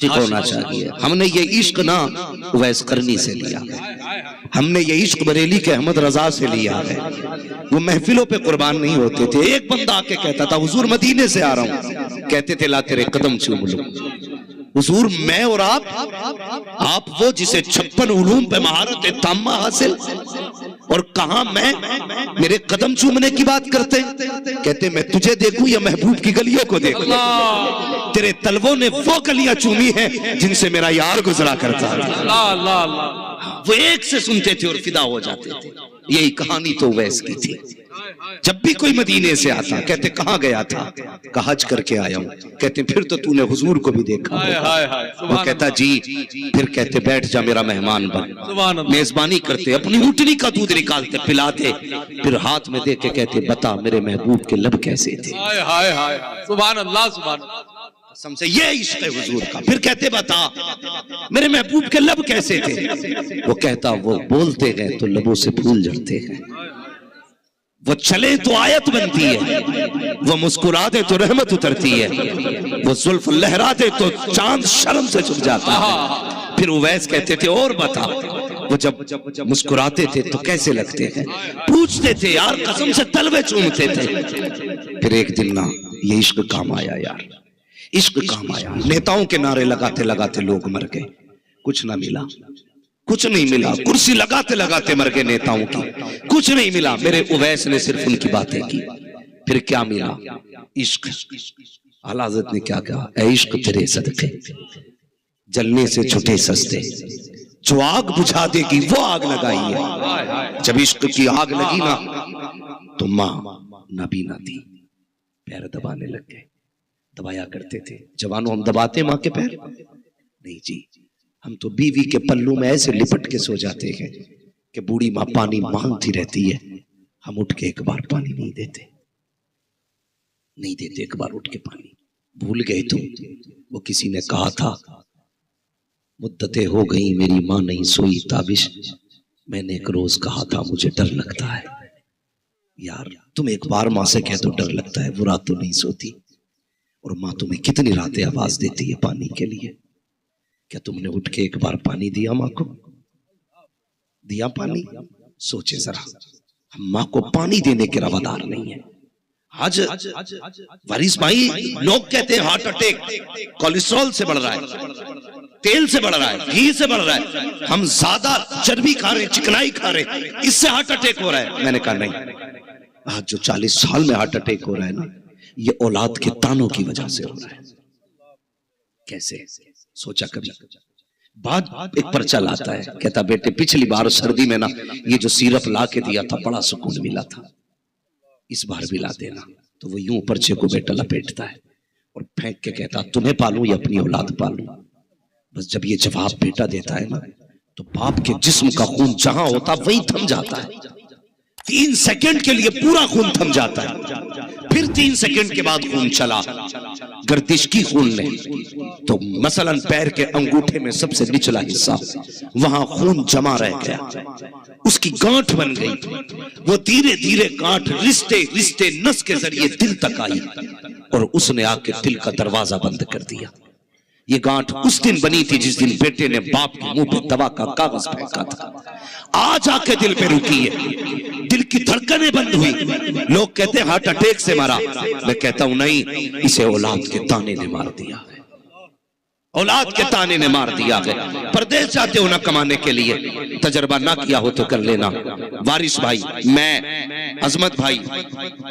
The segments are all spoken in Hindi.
होना चाहिए। हमने ये इश्क ना उवैस करनी से लिया है, हमने ये इश्क बरेली के अहमद रजा से लिया है। वो महफिलों पे कुर्बान नहीं होते थे। एक बंदा आके कहता था हुजूर मदीने से आ रहा हूं, कहते थे ला तेरे कदम चूम लूं। हुजूर मैं और आप वो जिसे 56 उलूम पे महारत ताम्मा हासिल, और कहा मैं, मेरे कदम चूमने की बात करते। कहते मैं तुझे देखूं या महबूब की गलियों को देखूं? तेरे तलवों ने वो गलियां चूमी हैं जिनसे मेरा यार गुजरा करता था। वो एक से सुनते थे और फिदा हो जाते थे। यही कहानी तो वैस की थी। जब भी कोई मदीने से आता कहते कहाँ गया था? कहा हज करके आया हूँ। कहते फिर तो तूने हुजूर को भी देखा। वो कहता जी। फिर कहते बैठ जा मेरा मेहमान बन। मेजबानी करते, अपनी ऊँटनी का दूध निकालते पिलाते, फिर हाथ में दे के कहते बता मेरे महबूब के लब कैसे थे। सुभान अल्लाह, सुभान अल्लाह। कसम से ये इश्क है हुजूर का। फिर कहते बता मेरे महबूब के लब कैसे थे? वो कहता वो बोलते हैं तो लबों से फूल झड़ते हैं, वो चले तो आयत बनती है, वो मुस्कुरा दे तो रहमत उतरती है, वो जुल्फ लहरा दे तो चांद शर्म से छुप जाता है। फिर उवैस कहते थे और बता वो जब मुस्कुराते थे तो कैसे लगते हैं? पूछते थे यार, कसम से तलवे चूमते थे। फिर एक दिन ना ये इश्क काम आया यार, इश्क काम आया। नेताओं के नारे लगाते लगाते लोग मर गए, कुछ ना मिला, कुछ नहीं मिला। कुर्सी लगाते लगाते मर गए नेताओं की, कुछ नहीं मिला। मेरे उवैस ने सिर्फ उनकी बातें की। फिर क्या मिला? इश्क। आला हज़रत ने क्या कहा? ऐ इश्क तेरे सदके जलने से छुटे सस्ते, जो आग बुझा देगी वो आग लगाई है। जब इश्क की आग लगी ना तो माँ नबीना थी, पैर दबाने लग गए। दबाया करते थे जवानों, हम दबाते माँ के पैर? नहीं जी, हम तो बीवी के पल्लू में ऐसे लिपट के सो जाते हैं कि बूढ़ी माँ पानी मांगती रहती है, हम उठ के एक बार पानी नहीं देते, नहीं देते एक बार उठ के पानी। भूल गए तुम, वो किसी ने कहा था मुद्दतें हो गई मेरी माँ नहीं सोई ताबिश, मैंने एक रोज कहा था मुझे डर लगता है। यार तुम एक बार माँ से कह दो डर लगता है, वो रात तो नहीं सोती, और माँ तुम्हें कितनी रातें आवाज देती है पानी के लिए। क्या तुमने उठ के एक बार पानी दिया माँ को? दिया पानी? सोचे जरा, हम माँ को पानी देने के रवादार नहीं है। आज वारिस भाई लोग कहते हैं हार्ट अटैक कोलेस्ट्रॉल से बढ़ रहा है, तेल से बढ़ रहा है, घी से बढ़ रहा है, हम ज्यादा चर्बी खा रहे, चिकनाई खा रहे, इससे हार्ट अटैक हो रहा है। मैंने कहा नहीं, आज जो 40 साल में हार्ट अटैक हो रहा है ना, ये औलाद के तानों की वजह से हो रहा है। कैसे? सोचा कभी? बाद एक पर्चा लाता है, कहता बेटे पिछली बार सर्दी में ना ये जो सिरप ला के दिया था बड़ा सुकून मिला था, इस बार भी ला देना। तो वो यूं पर्चे को बेटा लपेटता है और फेंक के कहता तुम्हें पालूं या अपनी औलाद पालूं? बस जब ये जवाब बेटा देता है ना तो बाप के जिस्म का खून जहां होता वहीं थम जाता है। 3 सेकंड के लिए पूरा खून थम जाता है, फिर 3 सेकंड के बाद खून चला। गर्दिश की खून ने तो मसलन पैर के अंगूठे में सबसे निचला हिस्सा, वहां खून जमा रह गया, उसकी गांठ बन गई। वो धीरे धीरे गांठ रिश्ते रिश्ते नस के जरिए दिल तक आई और उसने आके दिल का दरवाजा बंद कर दिया। ये गांठ उस दिन बनी थी जिस दिन बेटे ने बाप के मुंह पे दवा का कागज फेंका था। आज आके दिल पे रुकी है, दिल की धड़कनें बंद हुई। लोग कहते हैं हार्ट अटैक से मरा, मैं कहता हूं नहीं, इसे औलाद के ताने ने मार दिया है, औलाद के ताने ने मार दिया है। परदेश जाते हो ना कमाने के लिए, तजर्बा ना किया हो तो कर लेना। वारिस भाई, मैं, अजमत भाई,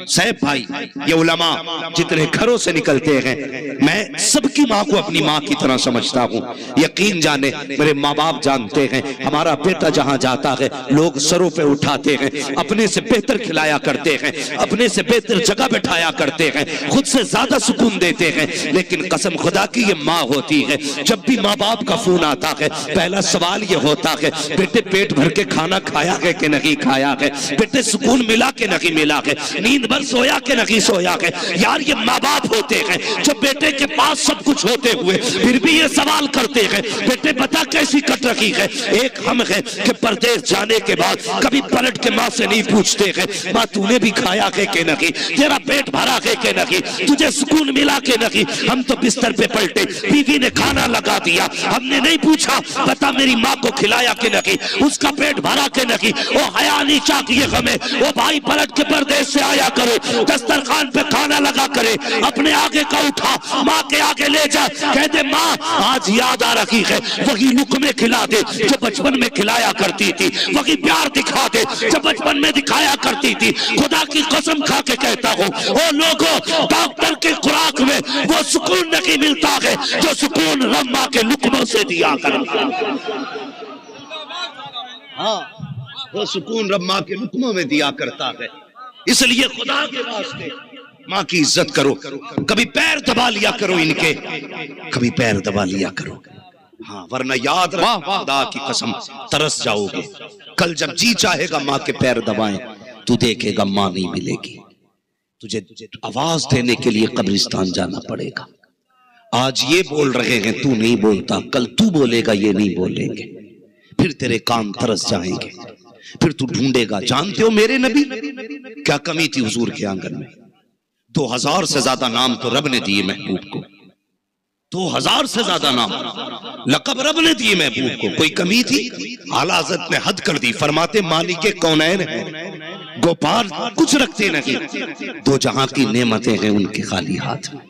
सैफ भाई, ये उलमा जितने घरों से निकलते हैं, मैं सबकी माँ को अपनी माँ की तरह समझता हूँ। यकीन जाने मेरे माँ बाप जानते हैं, हमारा बेटा जहाँ जाता है लोग सरों पे उठाते हैं, अपने से बेहतर खिलाया करते हैं, अपने से बेहतर जगह बैठाया करते हैं, खुद से ज्यादा सुकून देते हैं। लेकिन कसम खुदा की ये माँ होती है, जब भी माँ बाप का फोन आता है पहला सवाल ये होता है बेटे पेट भर के खाना खाया है कि नहीं खाया है, बेटे सुकून मिला के नहीं मिला है, नींद भर सोया के नहीं सोया है। यार ये माँ बाप होते हैं जो बेटे के पास सब कुछ होते हुए फिर भी ये सवाल करते हैं बेटे बता कैसी कट रखी है। एक हम है कि परदेश जाने के बाद कभी पलट के माँ से नहीं पूछते हैं माँ तूने भी खाया है कि नहीं, तेरा पेट भरा है कि नहीं, तुझे सुकून मिला के नहीं। हम तो बिस्तर पे पलटे, बीवी ने खाना लगा दिया, हमने नहीं पूछा बता मेरी माँ को खिलाया कि नहीं, उसका पेट भरा कि नहीं, वो हया नहीं चाहती है हमें, वो भाई पलट के परदेश से आया करे, दस्तरखान पे खाना लगा करे, अपने आगे का उठा माँ के आगे ले जा, कहते माँ आज याद आ रही है, वही लुकमे खिला दे जो बचपन में खिलाया करती थी, वही प्यार दिखा दे जो बचपन में दिखाया करती थी। खुदा की कसम खा के कहता हूँ ओ लोगों, डॉक्टर के खुराक में वो सुकून नहीं मिलता है जो सुकून रम्मा के लुकमों से दिया करता। हाँ, वो सुकून रम्मा के लुकमों में दिया करता है। इसलिए खुदा के वास्ते माँ की इज्जत करो, कभी पैर दबा लिया करो इनके, कभी पैर दबा लिया करो। हाँ, वरना याद रख खुदा की कसम तरस जाओगे। कल जब जी चाहेगा माँ के पैर दबाएं, तू देखेगा माँ नहीं मिलेगी, तुझे आवाज देने के लिए कब्रिस्तान जाना पड़ेगा। आज ये बोल रहे हैं तू नहीं बोलता, कल तू बोलेगा ये नहीं बोलेंगे, फिर तेरे कान तरस जाएंगे, फिर तू ढूंढेगा। जानते हो मेरे नबी क्या कमी थी हुजूर के आंगन में? 2000 से ज्यादा नाम तो रब ने दिए महबूब को, 2000 से ज्यादा नाम लक़ब रब ने दिए महबूब को। कोई कमी थी? आला हज़रत ने हद कर दी, फरमाते मालिक कौनैन है, गोपाल कुछ रखते नहीं, दो जहां की नेमतें हैं उनके खाली हाथ में,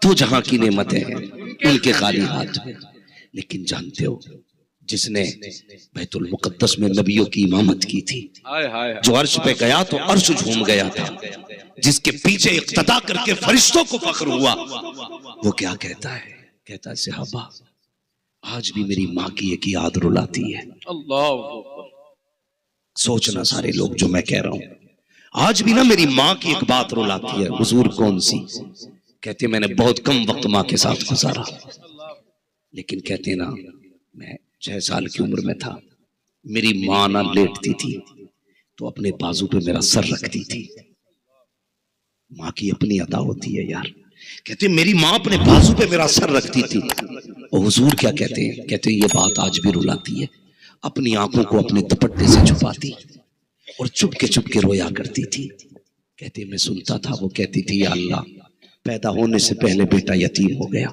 दो जहां की नेमतें हैं उनके खाली हाथ में। लेकिन जानते हो जिसने बैतुल मुक़द्दस में नबियों की इमामत की थी, जो अर्श पे गया तो अर्श झूम गया था, जिसके पीछे इक्तदा करके फरिश्तों को फख्र हुआ, वो क्या कहता है? कहता है सहाबा आज भी मेरी माँ की एक याद रुलाती है। अल्लाह, सोचना सारे लोग जो मैं कह रहा हूं, आज भी ना मेरी माँ की एक बात रुलाती है। हुजूर कौन सी? कहते मैंने बहुत कम वक्त माँ के साथ गुजारा, लेकिन कहते ना मैं 6 साल की उम्र में था, मेरी माँ ना लेटती थी तो अपने बाजू पे मेरा सर रखती थी। माँ की अपनी अदा होती है यार। कहते मेरी माँ अपने बाजू पे मेरा सर रखती थी। और हुजूर क्या कहते हैं? कहते ये बात आज भी रुलाती है। अपनी आंखों को अपने दुपट्टे से छुपाती और चुप के रोया करती थी। कहते मैं सुनता था, वो कहती थी या अल्लाह पैदा होने से पहले बेटा यतीम हो गया,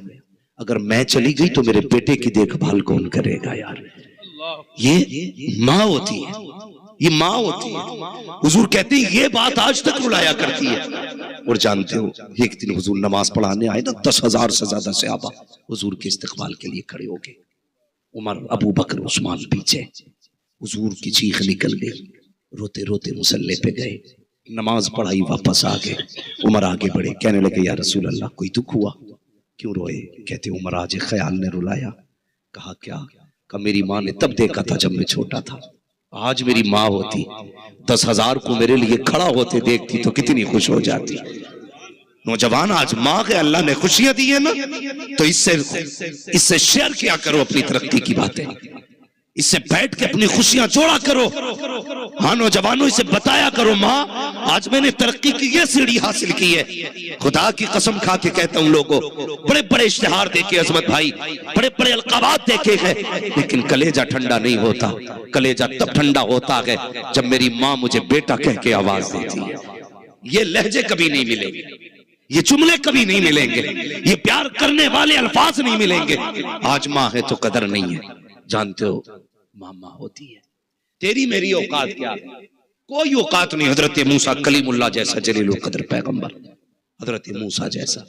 अगर मैं चली गई तो मेरे बेटे की देखभाल कौन करेगा? यार ये माँ होती है, ये माँ होती है। हुजूर कहते हैं ये बात आज तक रुलाया करती है। और जानते हो एक दिन हुजूर नमाज पढ़ाने आए ना, 10,000 से ज्यादा सहाबा हुजूर के इस्तकबाल के लिए खड़े हो गए। उमर, अबू बकर, उस्मान पीछे। हुजूर की चीख निकल गई, रोते रोते मुसल्ले पे गए, नमाज पढ़ाई, वापस आ गए। उमर आगे बढ़े, कहने लगे या रसूल अल्लाह कोई दुख हुआ? क्यों रोए? कहते उमर आज एक ख्याल ने रुलाया। कहा क्या? कहा मेरी माँ ने तब देखा था जब मैं छोटा था, आज मेरी माँ होती 10,000 को मेरे लिए खड़ा होते देखती तो कितनी खुश हो जाती। नौजवान आज माँ के अल्लाह ने खुशियां दी है ना, तो इससे शेयर किया करो अपनी तरक्की की बातें, इससे बैठ के अपनी खुशियां जोड़ा करो। हाँ नौजवानों, इसे बताया करो माँ आज मैंने तरक्की की ये सीढ़ी हासिल की है। खुदा की कसम खा के कहता हूँ लोगों, बड़े बड़े इश्तिहार देखे अजमत भाई, बड़े बड़े अलकाबात देखे हैं, लेकिन कलेजा ठंडा नहीं होता। कलेजा तब ठंडा होता है जब मेरी माँ मुझे बेटा कह के आवाज देती है। ये लहजे कभी नहीं मिलेंगे, ये जुमले कभी नहीं मिलेंगे, ये प्यार करने वाले अल्फाज नहीं मिलेंगे। आज माँ है तो कदर नहीं है। जानते हो माँ होती है। तेरी मेरी औकात क्या है? कोई औकात नहीं। हजरत मूसा कलीमुल्लाह जैसा जलील कदर पैगंबर, हजरत मूसा जैसा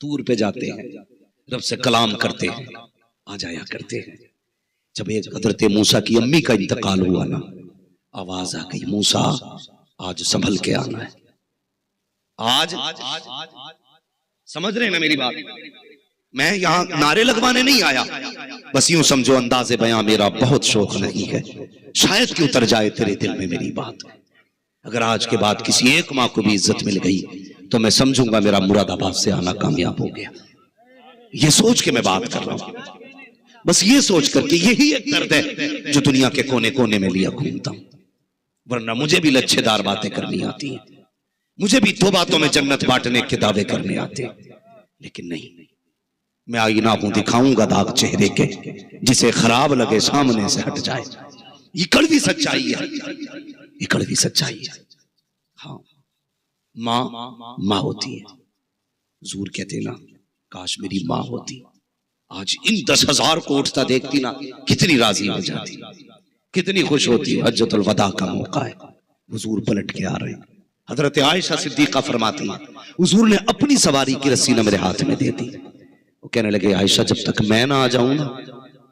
तूर पे जाते हैं, रब से कलाम करते हैं, आ जाया करते हैं। जब एक हजरत मूसा की अम्मी का इंतकाल हुआ ना, आवाज आ गई मूसा आज संभल के आना है। आज समझ रहे हैं ना मेरी बात? मैं यहाँ नारे लगवाने नहीं आया, बस यूं समझो अंदाज़े बयां मेरा बहुत शौक नहीं है, शायद कि उतर जाए तेरे दिल में मेरी बात। अगर आज के बाद किसी एक माँ को भी इज्जत मिल गई तो मैं समझूंगा मेरा मुरादाबाद से आना कामयाब हो गया। ये सोच के मैं बात कर रहा हूं, बस ये सोच करके यही एक दर्द है जो दुनिया के कोने कोने में लिया घूमता हूं। वरना मुझे भी लच्छेदार बातें करनी आती हैं, मुझे भी 2 बातों में जन्नत बांटने के दावे करने आते, लेकिन नहीं, मैं आईना हूं, दिखाऊंगा दाग चेहरे के, जिसे खराब लगे सामने से हट जाए। ये कड़वी सच्चाई है, ये कड़वी सच्चाई है। हाँ, माँ माँ होती है। हुजूर कहते ना काश मेरी माँ होती, आज इन 10,000 को उठता देखती ना, कितनी राजी हो जाती, कितनी खुश होती। हज्जतुल वदा का मौका है, हुजूर पलट के आ रहे हैं। हजरत आयशा सिद्दीका फरमाती हैं, हुजूर ने अपनी सवारी की रस्सी ना मेरे हाथ में दे दी। वो कहने लगे, आयशा जब तक मैं ना आ जाऊं ना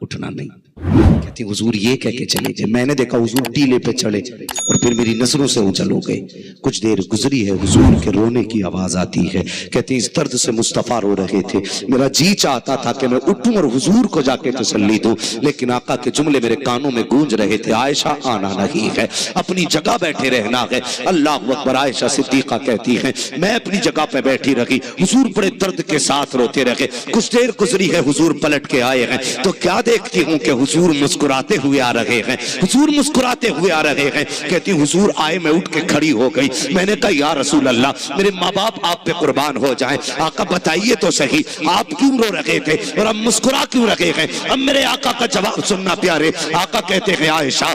उठना नहीं। कहती हुजूर ये कह के चले गए। मैंने देखा हुजूर टीले पे चढ़े और फिर मेरी नजरों से ओझल हो गए। कुछ देर गुजरी है, हुजूर के रोने की आवाज आती है। कहती इस दर्द से मुस्तफा रो रहे थे, मेरा जी चाहता था कि मैं उठूं और हुजूर को जाके तसल्ली दूं, लेकिन आका के जुमले मेरे कानों में गूंज रहे थे, आयशा आना नहीं है, अपनी जगह बैठे रहना है। अल्लाह अकबर। आयशा सिद्दीका कहती है, मैं अपनी जगह पे बैठी रही, हुजूर बड़े दर्द के साथ रोते रहे। कुछ देर गुजरी है, हुजूर पलट के आए हैं तो क्या देखती हूँ कि हुजूर मुस्कुराते हुए आ रहे हैं, हुजूर मुस्कुराते हुए आ रहे हैं। कहती हुजूर आए, मैं उठ के खड़ी हो गई। मैंने कहा या रसूल अल्लाह, मेरे माँ बाप आप पे कुर्बान हो जाएं, आका बताइए तो सही आप क्यों रो रहे थे और अब मुस्कुरा क्यों रहे हैं। अब मेरे आका का जवाब सुनना प्यारे। आका कहते हैं, आयशा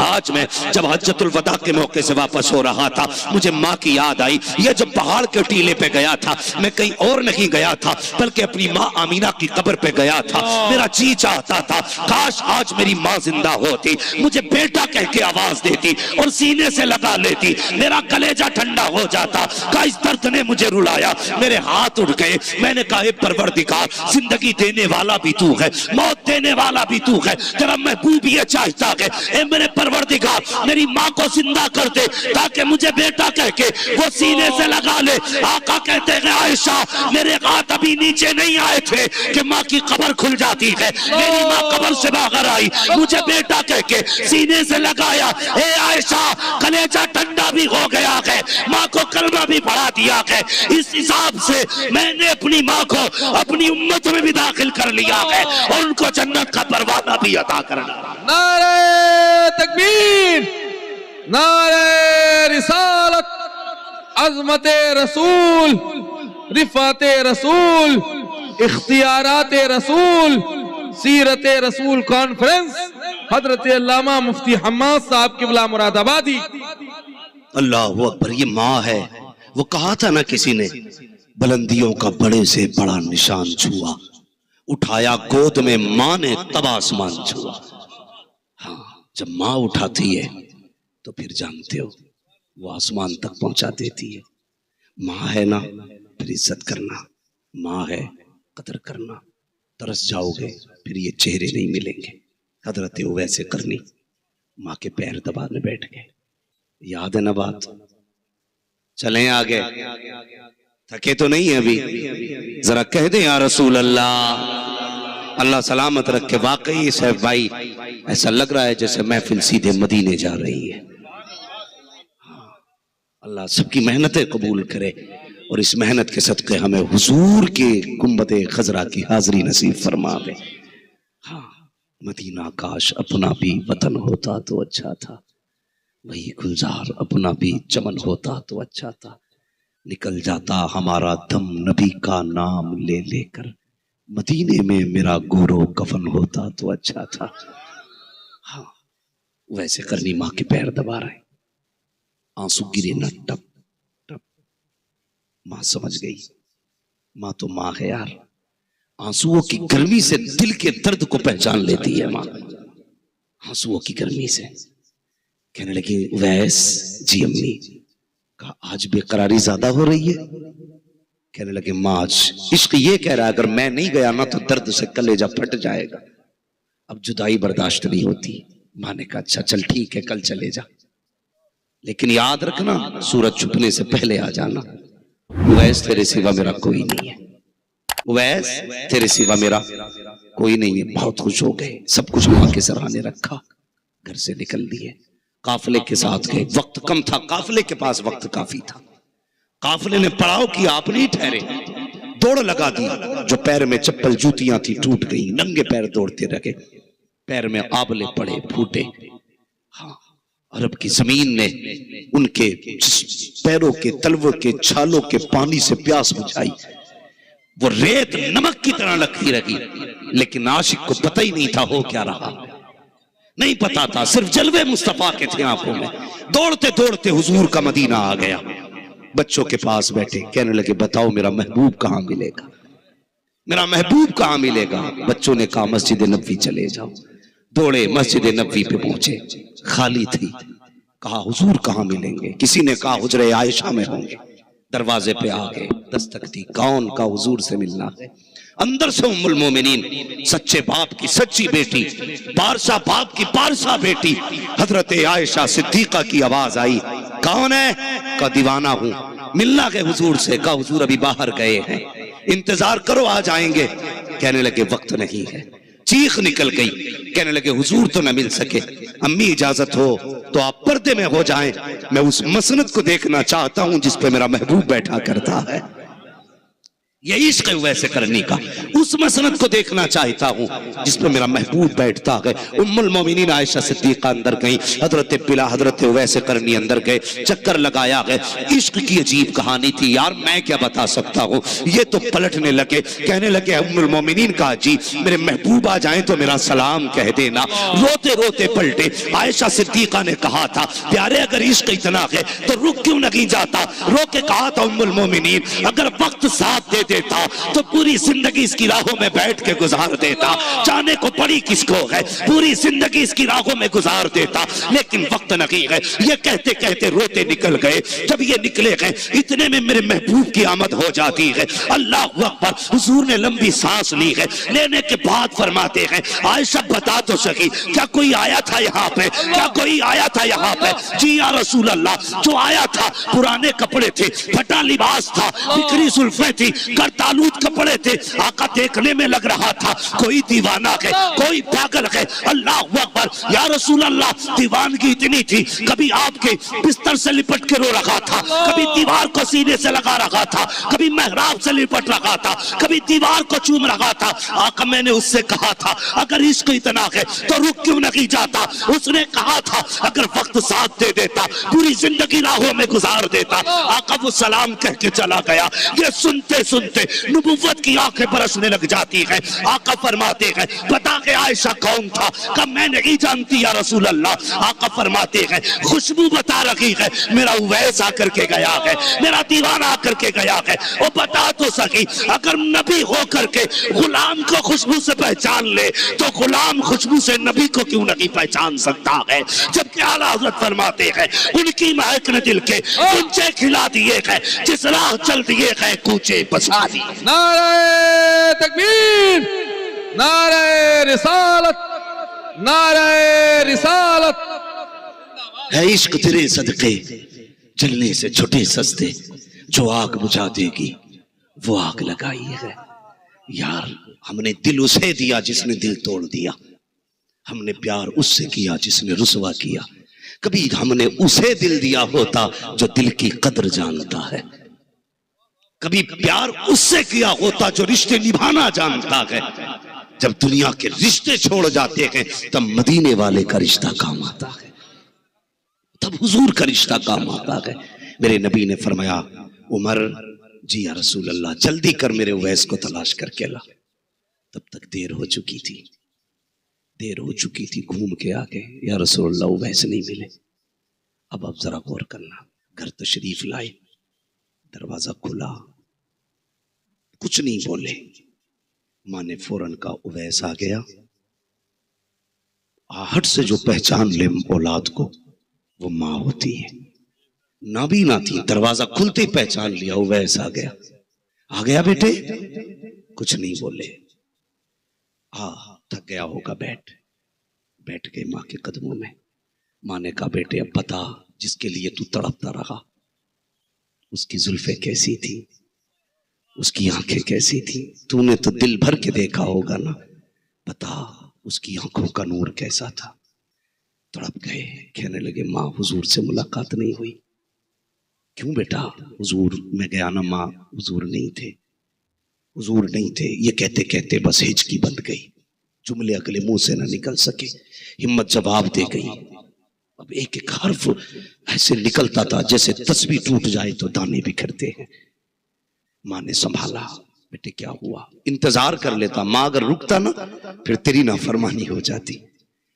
आज मैं जब हज्जतुल वदा के मौके से वापस हो रहा था, मुझे माँ की याद आई। यह जब पहाड़ के टीले पे गया था, मैं कहीं और नहीं गया था बल्कि अपनी माँ आमीना की कब्र पे गया था। मेरा जी चाहता था काश आज मेरी माँ जिंदा होती, मुझे बेटा कह के आवाज देती और सीने से लगा लेती, मेरा कलेजा ठंडा हो जाता। का इस दर्द ने मुझे रुलाया, मेरे हाथ उठ गए। मैंने कहा परवरदिगार, जिंदगी देने वाला भी तू है, मौत देने वाला भी तू है, तेरा महबूब ये चाहता है ए मेरे परवरदिगार मेरी माँ को जिंदा कर दे ताकि मुझे बेटा कह के वो सीने से लगा ले। आका कहते हैं, आयशा मेरे हाथ अभी नीचे नहीं आए थे कि माँ की कब्र खुल जाती है। मेरी माँ कब्र से बाहर आई, मुझे बेटा कह के सीने से लगाया। ए आयशा कलेजा ठंडा भी हो गया है, माँ को कलमा भी पढ़ा दिया है। इस हिसाब से मैंने अपनी माँ को अपनी उम्मत में भी दाखिल कर लिया है और उनको जन्नत का परवाना भी अता करना। नारे तकबीर, नारे रिसालत, अज़मत रसूल, रिफात रसूल, इख्तियारात रसूल, सीरत रसूल कॉन्फ्रेंस, हजरत अल्लामा मुफ्ती हम्माद साहब किबला मुरादाबादी। अल्लाह अकबर। ये माँ है, वो कहा था ना किसी ने, बुलंदियों का बड़े से बड़ा निशान छुआ, उठाया गोद में माँ ने तब आसमान छुआ। हाँ, जब माँ उठाती है तो फिर जानते हो वो आसमान तक पहुंचा देती है। माँ है ना, फिर इज्जत करना, माँ है कदर करना। तरस जाओगे फिर ये चेहरे नहीं मिलेंगे। हजरत वैसे करनी, माँ के पैर दबाने बैठ गए। याद है ना बात? चलें आगे, थके तो नहीं है अभी? जरा कह दे या रसूल अल्लाह। अल्लाह सलामत रखे। वाकई साहब भाई ऐसा लग रहा है जैसे महफिल सीधे मदीने जा रही है। अल्लाह सबकी मेहनतें कबूल करे और इस मेहनत के सदक़े हमें हुजूर के गुंबदे खजरा की हाजिरी नसीब फरमावे। हाँ, मदीना काश अपना भी वतन होता तो अच्छा था, वही गुलजार अपना भी चमन होता तो अच्छा था। निकल जाता हमारा दम नबी का नाम ले लेकर, मदीने में मेरा गोरो कफन होता तो अच्छा था। हाँ, वैसे करनी। माँ के पैर दबा रहे, आंसू गिरे न टप टप। माँ समझ गई, माँ तो माँ है यार। आंसुओं की गर्मी से दिल के दर्द को पहचान लेती है माँ, आंसुओं की गर्मी से। कहने लगी, वैस जी अम्मी का आज बेकरारी ज्यादा हो रही है। कहने लगे, माँ आज इश्क ये कह रहा है अगर मैं नहीं गया ना तो दर्द से कलेजा फट जाएगा, अब जुदाई बर्दाश्त नहीं होती। माँ ने कहा, अच्छा चल ठीक है कल चले जा, लेकिन याद रखना सूरज छुपने से पहले आ जाना। वैस तेरे सिवा मेरा कोई नहीं है, वैस तेरे सिवा मेरा कोई नहीं है। बहुत खुश हो गए, सब कुछ माँ के सराहने रखा, घर से निकल दिए, काफिले के साथ गए। वक्त कम था, काफिले के पास वक्त काफी था। काफिले ने पड़ाव किया, आप नहीं ठहरे, दौड़ लगा दी। जो पैर में चप्पल जूतियां थी टूट गई, नंगे पैर दौड़ते रहे, पैर में आबले पड़े फूटे। हाँ, अरब की जमीन ने उनके पैरों के तलवों के छालों के पानी से प्यास बुझाई। वो रेत नमक की तरह लगती रही, लेकिन आशिक को पता ही नहीं था हो क्या रहा, नहीं पता था, सिर्फ जलवे मुस्तफा के थे आंखों में। दौड़ते दौड़ते हुजूर का मदीना आ गया, बच्चों के पास बैठे, कहने लगे, बताओ मेरा महबूब कहाँ मिलेगा। मेरा महबूब कहाँ मिलेगा? बच्चों ने कहा मस्जिद नबवी चले जाओ। दौड़े मस्जिद नबवी पे पहुंचे, खाली थी। कहा हुजूर कहाँ मिलेंगे? किसी ने कहा हुजरे आयशा में होंगे। दरवाजे पे आ गए, दस्तक दी, कौन? का हुजूर से मिलना है। अंदर से उम्मुल मोमिनीन, सच्चे बाप की सच्ची बेटी, पारसा बाप की पारसा बेटी हजरत आयशा सिद्दीका की आवाज आई। कौन है? का दीवाना हूं, मिलना के हुजूर से। का हुजूर अभी बाहर गए हैं, इंतजार करो आ जाएंगे। कहने लगे वक्त नहीं है। चीख निकल गई, कहने लगे हुजूर तो न मिल सके, अम्मी इजाजत हो तो आप पर्दे में हो जाएं, मैं उस मसनद को देखना चाहता हूं जिस पे मेरा महबूब बैठा करता है। ये इश्क है वैसे करने का, उस मसनद को देखना चाहता हूं जिस पे मेरा महबूब बैठता है। उम्मुल मोमिनीन आयशा सिद्दीका अंदर गई, हजरत वैसे करनी अंदर गए, चक्कर लगाया गए। इश्क की अजीब कहानी थी यार, मैं क्या बता सकता हूं। ये तो पलटने लगे, कहने लगे उम्मुल मोमिनीन का जी मेरे महबूब आ जाए तो मेरा सलाम कह देना। रोते रोते पलटे। आयशा सिद्दीका ने कहा था प्यारे अगर इश्क इतना है तो रुक क्यों नहीं जाता? रो के कहा था उम्मुल मोमिनीन अगर वक्त साथ दे देता तो पूरी जिंदगी इसकी राहों में बैठ के गुजार देता। जाने को पड़ी किसको है, पूरी जिंदगी इसकी राहों में गुजार देता, लेकिन वक्त नहीं है। ये कहते कहते रोते निकल गए। जब ये निकले गए इतने में मेरे महबूब की आमद हो जाती है। अल्लाह अकबर, हुजूर ने लंबी सांस ली है। लेने के बाद फरमाते हैं आयशा बता तो सकी क्या कोई आया था यहाँ पे? क्या कोई आया था यहाँ पे? जी या रसूल अल्लाह, जो आया था पुराने कपड़े थे, फटा लिबास था, बिखरी सुल्फे थी, करतालूत कपड़े थे। आका देखने में लग रहा था कोई दीवाना है, कोई पागल है। अल्लाह अकबर, या रसूल अल्लाह दीवानगी इतनी थी कभी आपके बिस्तर से लिपट के रो रखा था, कभी दीवार को सीने से लगा रखा था, कभी मेहराब से लिपट रखा था, कभी दीवार को चूम रखा था। आका मैंने उससे कहा था अगर इश्क इतना है तो रुक क्यों नहीं जाता? उसने कहा था अगर वक्त साथ दे देता पूरी जिंदगी राहों में गुजार देता। आका वो सलाम कह के चला गया। ये सुनते सुनते नबुव्वत की आंखें बरसने लग जाती हैं। आका फरमाते हैं बता के आयशा कौन था? कब मैं नहीं जानती या रसूल अल्लाह। आका फरमाते हैं खुशबू बता रही है मेरा उवैस आकर के गया है, मेरा दीवाना आकर के गया है। वो बता तो सकी अगर नबी हो करके गुलाम को खुशबू से पहचान ले तो गुलाम खुशबू से नबी को क्यों नहीं पहचान सकता है? जबकि आला हज़रत फरमाते हैं उनकी महक ने दिल के कुंचे खिला दिए हैं, जिस राह चल दिए हैं कूचे बसा दिए। नारे तकबीर, नारे रिसालत, नारे रिसालत। है इश्क तेरे सदके जलने से छुटे सस्ते, जो आग बुझा देगी वो आग लगाई है। यार हमने दिल उसे दिया जिसने दिल तोड़ दिया, हमने प्यार उससे किया जिसने रुसवा किया। कभी हमने उसे दिल दिया होता जो दिल की कदर जानता है, कभी प्यार उससे किया होता जो रिश्ते निभाना जानता है। जब दुनिया के रिश्ते छोड़ जाते हैं तब मदीने वाले का रिश्ता काम आता है, तब हुजूर का रिश्ता काम आता है। मेरे नबी ने फरमाया उमर जी या रसूल अल्लाह जल्दी कर मेरे उवैस को तलाश करके ला। तब तक देर हो चुकी थी, देर हो चुकी थी। घूम के आ गए, या रसूल अल्लाह उवैस नहीं मिले। अब जरा गौर करना, घर तशरीफ लाए, दरवाजा खुला, कुछ नहीं बोले। माँ ने फौरन का उवैस आ गया। आहट से जो पहचान ले औलाद को वो माँ होती है। नाबीना थी, दरवाजा खुलते ही पहचान लिया, उवैस आ गया। आ गया बेटे? कुछ नहीं बोले। थक गया होगा, बैठ गए माँ के कदमों में। माँ ने कहा बेटे अब बता, जिसके लिए तू तड़पता रहा उसकी जुल्फे कैसी थी, उसकी आंखें कैसी थी? तूने तो दिल भर के देखा होगा ना, बता उसकी आंखों का नूर कैसा था? तड़प गए। कहने लगे माँ हुजूर से मुलाकात नहीं हुई। क्यों बेटा? हुजूर मैं गया ना माँ, हुजूर नहीं थे, हुजूर नहीं थे। ये कहते कहते बस हिचकी बंद गई, जुमले अगले मुंह से ना निकल सके, हिम्मत जवाब दे गई। अब एक एक हर्फ ऐसे निकलता था जैसे तस्बीह टूट जाए तो दाने बिखरते हैं। माँ ने संभाला, बेटे क्या हुआ? इंतजार कर लेता, माँ अगर रुकता ना फिर तेरी नाफरमानी हो जाती।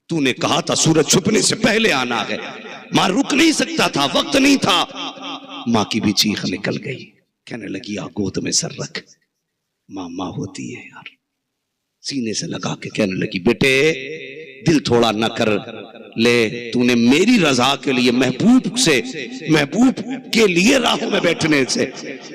तूने कहा था सूरज छुपने से पहले आना है। माँ रुक नहीं सकता था, वक्त नहीं था। माँ की भी चीख निकल गई, कहने लगी आ गोद में सर रख। माँ होती है यार। सीने से लगा के कहने लगी, बेटे दिल थोड़ा न कर ले, तूने मेरी रजा के लिए महबूब के लिए राहों में बैठने से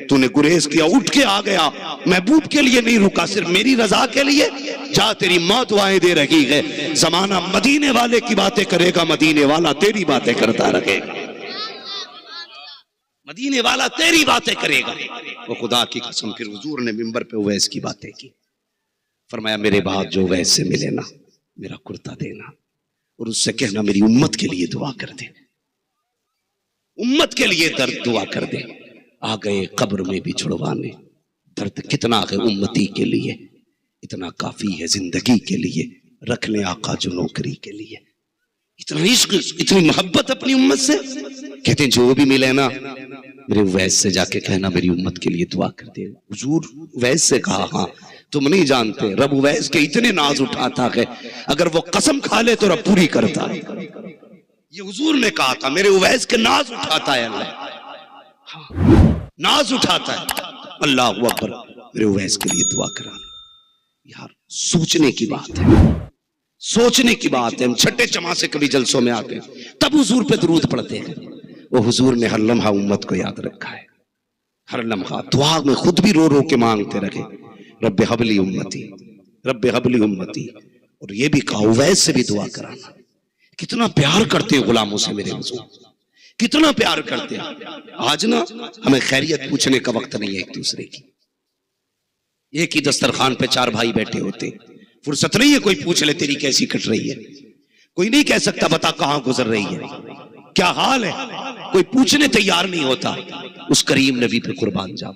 तूने गुरेज किया, उठ के आ गया, महबूब के लिए नहीं रुका, सिर्फ मेरी रजा के लिए। जा, तेरी माँ दुआएं दे रही है। जमाना मदीने वाले की बातें करेगा, मदीने वाला तेरी बातें करता रहेगा। मदीने वाला तेरी बातें करेगा। वो खुदा की कसम, फिर हुजूर ने मिंबर पे उवैस की बातें की। फरमाया, मेरे बाद जो उवैस से मिले ना, मेरा कुर्ता देना और उससे कहना मेरी उम्मत के लिए दुआ कर दे, उम्मत के लिए दर्द दुआ कर दे। आ गए कब्र में भी छुड़वाने, दर्द कितना है उम्मती के लिए, इतना काफी है जिंदगी के लिए, रख ले आका जो नौकरी के लिए। इतना इश्क, इतनी मोहब्बत अपनी उम्मत से। कहते हैं जो भी मिले ना, मेरे उवैस से जाके कहना मेरी उम्मत के लिए दुआ कर दे। हुजूर उवैस से कहा, हाँ तुम नहीं जानते, रब उवैस के इतने नाज उठाता है, अगर वो कसम खा ले तो रब पूरी करता है। ये हुजूर ने कहा था, मेरे उवैस के नाज उठाता है अल्लाह, हाँ, नाज उठाता है। अल्लाह अकबर, मेरे उवैस के लिए दुआ कराना। यार सोचने की बात है, सोचने की बात है। हम छठे चमासे कभी जलसों में आते हैं, तब हुजूर पे दुरूद पढ़ते हैं। वो हुजूर ने हर लम्हा उम्मत को याद रखा है, हर लम्हा दुआ में खुद भी रो रो के मांगते रहे, रब्बे हबली उम्मती, रब्बे हबली उम्मती। और ये भी कहा उवैस से भी दुआ कराना। कितना प्यार करते हैं गुलामों से मेरे हुजूर, कितना प्यार करते हैं। आज ना हमें खैरियत पूछने का वक्त नहीं है एक दूसरे की। एक ही दस्तरखान पे चार भाई बैठे होते, फुर्सत नहीं है कोई पूछ ले तेरी कैसी कट रही है। कोई नहीं कह सकता बता कहां गुजर रही है, क्या हाल है, कोई पूछने तैयार नहीं होता। उस करीम नबी पे कुर्बान जाओ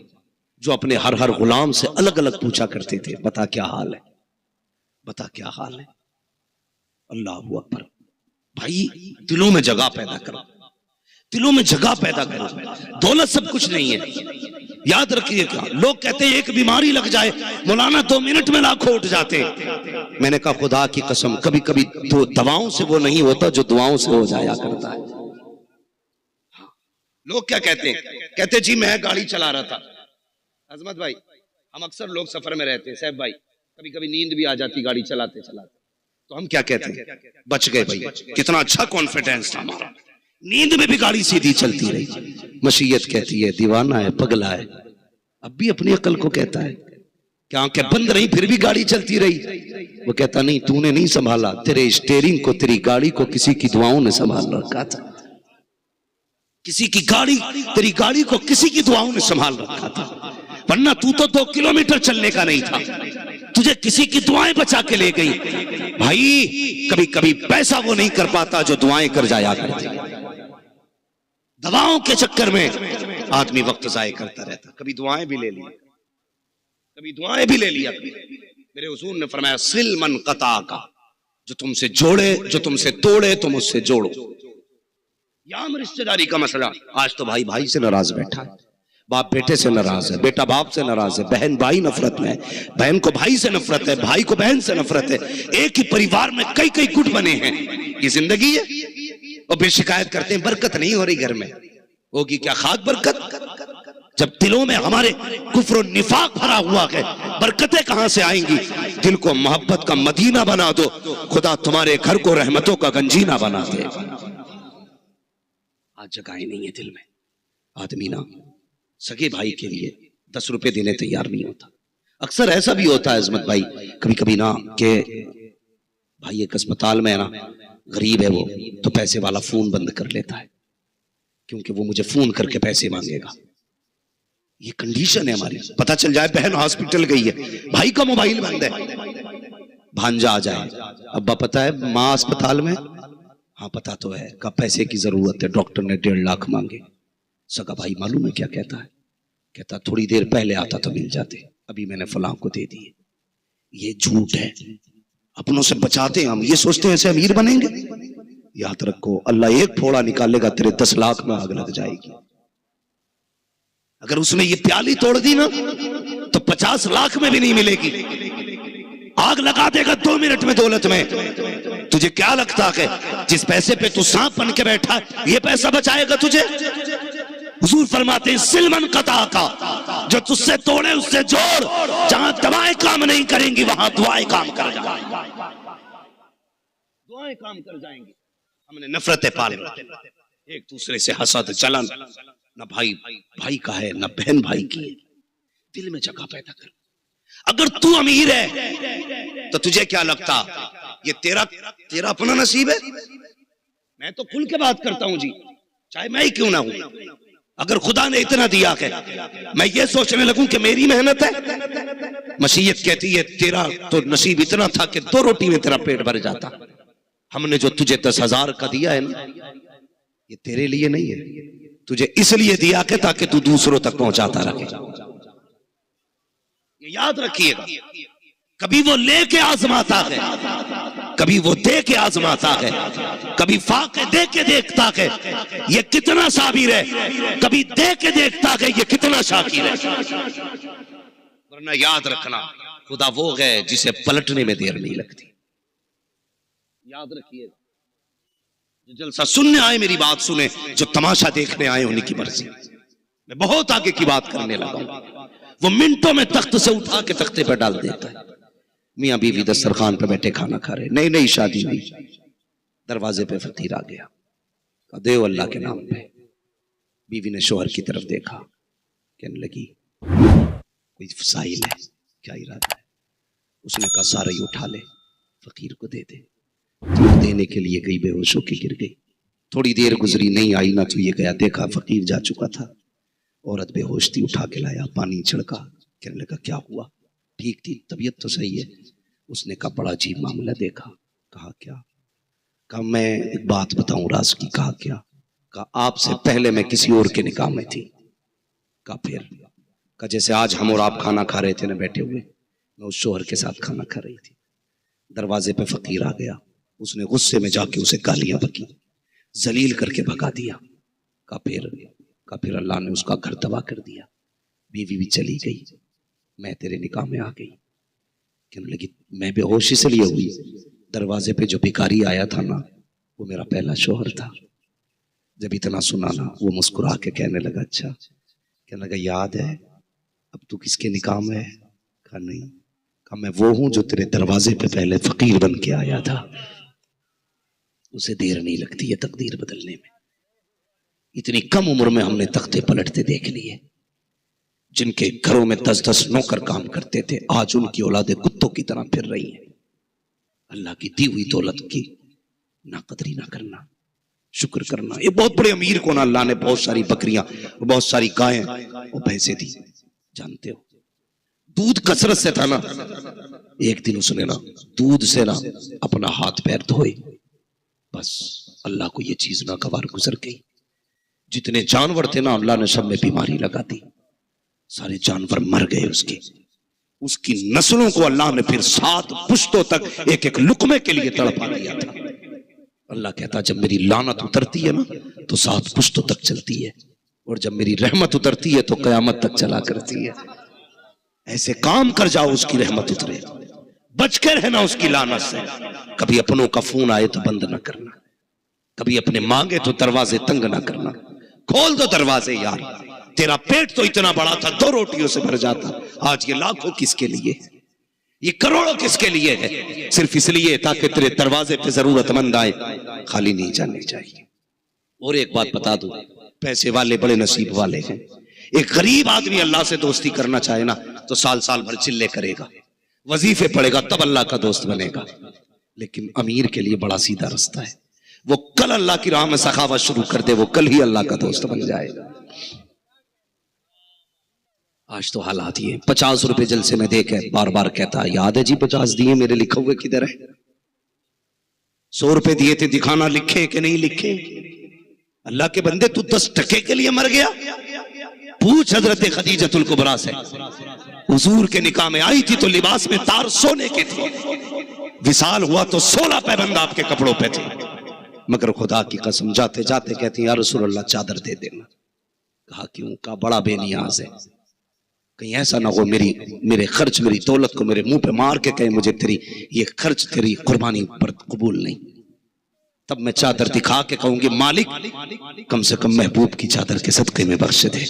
जो अपने हर गुलाम से अलग अलग पूछा करते थे, बता क्या हाल है, बता क्या हाल है। अल्लाह अकबर। भाई दिलों में जगह पैदा करो, दिलों में जगह पैदा करो। दौलत सब कुछ नहीं है, याद रखिएगा। लोग कहते हैं एक बीमारी लग जाए मौलाना 2 मिनट में लाखों उठ जाते हैं। मैंने कहा खुदा की कसम, कभी कभी तो दवाओं से वो नहीं होता जो दुआओं से हो जाया करता है। लोग क्या कहते हैं, कहते जी मैं गाड़ी चला रहा था। अजमत भाई, हम अक्सर लोग सफर में रहते हैं, साहब भाई कभी कभी नींद भी आ जाती गाड़ी चलाते चलाते, तो हम क्या कहते हैं, बच गए भाई, कितना अच्छा कॉन्फिडेंस था हमारा, नींद में भी गाड़ी सीधी चलती रही। मशीयत कहती है दीवाना है, पगला है। अब भी अपनी अकल को कहता है कि आंखें बंद रही फिर भी गाड़ी चलती रही। वो कहता नहीं, तूने नहीं संभाला, तेरे स्टीयरिंग को, तेरी गाड़ी को किसी की दुआओं ने संभाल रखा था। किसी की गाड़ी, तेरी गाड़ी को किसी की दुआओं ने संभाल रखा था, वरना तू तो 2 किलोमीटर चलने का नहीं था, तुझे किसी की दुआएं बचा के ले गई। भाई कभी कभी पैसा वो नहीं कर पाता जो दुआएं कर जाया करती। दवाओं के चक्कर में आदमी वक्त जाया करता रहता, कभी दुआएं भी ले ली, कभी दुआएं भी ले लिया। मेरे हुजूर ने फरमाया सिल मन कता का, जो तुमसे जोड़े, जो तुमसे तोड़े तुम उससे जोड़ो। याम रिश्तेदारी का मसला, आज तो भाई भाई से नाराज बैठा है, बाप बेटे से नाराज है, बेटा बाप से नाराज है, बहन भाई नफरत में है, बहन को भाई से नफरत है, भाई को बहन से नफरत है। एक ही परिवार में कई कई गुट बने हैं। ये जिंदगी है। और फिर शिकायत करते हैं बरकत नहीं हो रही घर में। होगी क्या खाक बरकत, जब दिलों में हमारे कुफ्र और निफाक भरा हुआ है, बरकतें कहां से आएंगी। दिल को मोहब्बत का मदीना बना दो, खुदा तुम्हारे घर को रहमतों का गंजीना बना दे। आज जगह ही नहीं है दिल में। आदमी ना सगे भाई के लिए 10 रुपए देने तैयार नहीं होता। अक्सर ऐसा भी होता है अजमत भाई, कभी कभी ना कि भाई एक अस्पताल में है ना, गरीब है वो, तो पैसे वाला फोन बंद कर लेता है क्योंकि वो मुझे फोन करके पैसे मांगेगा। ये कंडीशन है हमारी। पता चल जाए बहन हॉस्पिटल गई है, भाई का मोबाइल बंद है, भांजा आ जाए, अब्बा पता है माँ अस्पताल में, हाँ पता तो है, का पैसे की जरूरत है, डॉक्टर ने 1.5 लाख मांगे। सगा भाई मालूम है क्या कहता है, कहता थोड़ी देर पहले आता तो मिल जाते, अभी मैंने फलां को दे दिए। ये झूठ है, अपनों से बचाते हैं हम, ये सोचते हैं ऐसे अमीर बनेंगे। याद रखो अल्लाह एक फोड़ा निकालेगा, तेरे 10 लाख में आग लग जाएगी। अगर उसने ये प्याली तोड़ दी ना तो 50 लाख में भी नहीं मिलेगी, आग लगा देगा 2 मिनट में दौलत में। तुझे क्या लगता है जिस पैसे पे तू सांप बन के बैठा ये पैसा बचाएगा तुझे? हुजूर फरमाते हैं सिलमन कता का, जो तुझसे तोड़े उससे जोड़। जहां दवाएं काम नहीं करेंगी वहां दुआएं काम कर जाएंगी, दुआएं काम कर जाएंगी। हमने नफरतें पाल एक दूसरे से हसद जलन, न भाई भाई का है न बहन भाई की है। दिल में जगह पैदा कर। अगर तू अमीर है तो तुझे क्या लगता ये तेरा अपना नसीब है? मैं तो खुल के बात करता हूं जी, चाहे मैं ही क्यों ना हूं। अगर खुदा ने इतना दिया है, मैं ये सोचने लगूं कि मेरी मेहनत है। मसीहत कहती है तेरा तो नसीब इतना था कि 2 रोटी में तेरा पेट भर जाता। हमने जो तुझे 10,000 का दिया है ना, ये तेरे लिए नहीं है, तुझे इसलिए दिया कि ताकि तू दूसरों तक पहुंचाता रहे। ये याद रखिएगा। कभी वो लेके आजमाता है, कभी वो दे के आजमाता है, कभी फाके दे के देखता है ये कितना साबिर है, कभी दे के देखता है ये कितना शाकिर है। वरना याद रखना खुदा वो है जिसे पलटने में देर नहीं लगती। याद रखिएगा। जो जलसा सुनने आए मेरी बात सुने, जो तमाशा देखने आए उन्हीं की मर्जी। मैं बहुत आगे की बात करने लगा हूं। वो मिनटों में तख्त से उठा के तख्ते पर डाल देता है। मियां बीवी दस्तरखान पर बैठे खाना खा रहे, नई नई शादी हुई। दरवाजे पे फकीर आ गया, देव अल्लाह के नाम पे। बीवी ने शोहर की तरफ देखा, कहने लगी कोई साहिल है, क्या इरादा है? उसने कहा सारा ही उठा ले, फकीर को दे दे। देने के लिए गई, बेहोश होकर गिर गई। थोड़ी देर गुजरी, नहीं आई ना तो ये गया, देखा फकीर जा चुका था। औरत बेहोश थी, उठा के लाया, पानी छिड़का। कहने लगा क्या हुआ? ठीक थी, तबीयत तो सही है। उसने कहा बड़ा अजीब मामला देखा। कहा क्या? कहा मैं एक बात बताऊं राज की। कहा क्या? कहा आपसे पहले मैं किसी और के निकाह में थी। कहा फिर? कहा जैसे आज हम और आप खाना खा रहे थे ना बैठे हुए, मैं उस शोहर के साथ खाना खा रही थी। दरवाजे पे फकीर आ गया, उसने गुस्से में जाके उसे गालियां बकी, जलील करके भगा दिया। कहा फिर अल्लाह ने उसका घर तबाह कर दिया। बीवी भी चली गई, मैं तेरे निकाह में आ गई। कहने लगी मैं बेहोश इसलिए हुई, दरवाजे पे जो भिखारी आया था ना वो मेरा पहला शोहर था। जब इतना सुना ना, वो मुस्कुरा के कहने लगा अच्छा। कहने लगा याद है अब तू किसके निकाह में है? कहा नहीं। कहा मैं वो हूं जो तेरे दरवाजे पे पहले फकीर बन के आया था। उसे देर नहीं लगती है तकदीर बदलने में। इतनी कम उम्र में हमने तख्ते पलटते देख लिए। जिनके घरों में 10-10 नौकर काम करते थे, आज उनकी औलादे कुत्तों की तरह फिर रही हैं। अल्लाह की दी हुई दौलत की ना कदरी ना करना, शुक्र करना। ये बहुत बड़े अमीर को ना अल्लाह ने बहुत सारी बकरियां, बहुत सारी गायें और भैंसे दी। जानते हो दूध कसरत से था ना, एक दिन उसने ना दूध से ना अपना हाथ पैर धोए, बस अल्लाह को ये चीज नागवार गुजर गई। जितने जानवर थे ना अल्लाह ने सब में बीमारी लगा दी, सारे जानवर मर गए। उसकी नस्लों को अल्लाह ने फिर 7 पुश्तों तक एक एक लुकमे के लिए तड़पा दिया था। अल्लाह कहता जब मेरी लानत उतरती है ना तो 7 पुश्तों तक चलती है, और जब मेरी रहमत उतरती है तो कयामत तक चला करती है। ऐसे काम कर जाओ उसकी रहमत उतरे, बच के रहना उसकी लानत से। कभी अपनों का फोन आए तो बंद ना करना, कभी अपने मांगे तो दरवाजे तंग ना करना। खोल दो दरवाजे यार, तेरा पेट तो इतना बड़ा था 2 रोटियों से भर जाता, आज ये लाखों किसके लिए, ये करोड़ों किसके लिए है? सिर्फ इसलिए ताकि तेरे दरवाजे पे जरूरतमंद आए, खाली नहीं जाने चाहिए। और एक बात बता दूं, पैसे वाले बड़े नसीब वाले हैं। एक गरीब आदमी अल्लाह से दोस्ती करना चाहे ना तो साल साल भर चिल्ले करेगा, वजीफे पड़ेगा, तब अल्लाह का दोस्त बनेगा। लेकिन अमीर के लिए बड़ा सीधा रास्ता है, वो कल अल्लाह की राह में सखावत शुरू कर दे, वो कल ही अल्लाह का दोस्त बन जाएगा। आज तो हालात ये 50 रुपए जलसे में देखे, बार बार कहता याद है जी 50 दिए, मेरे लिखे हुए किधर है? 100 रुपए दिए थे, दिखाना लिखे कि नहीं लिखे? अल्लाह के बंदे तू 10 टके के लिए मर गया? पूछ हजरत खदीजतुल कुबरा से, हुजूर के निकाह में आई थी तो लिबास में तार सोने के थे, विसाल हुआ तो 16 पैबंद आपके कपड़ों पे थे, मगर खुदा की कसम जाते जाते कहती या रसूल अल्लाह चादर दे देना। कहा क्यों? कहा बड़ा बेनियाज है, कहीं ऐसा ना हो मेरे खर्च, मेरी दौलत को मेरे मुंह पे मार के कहे मुझे तेरी ये खर्च, तेरी कुर्बानी पर कबूल नहीं, तब मैं चादर दिखा के कहूंगी मालिक कम से कम महबूब की चादर के सदके में बख्श दे।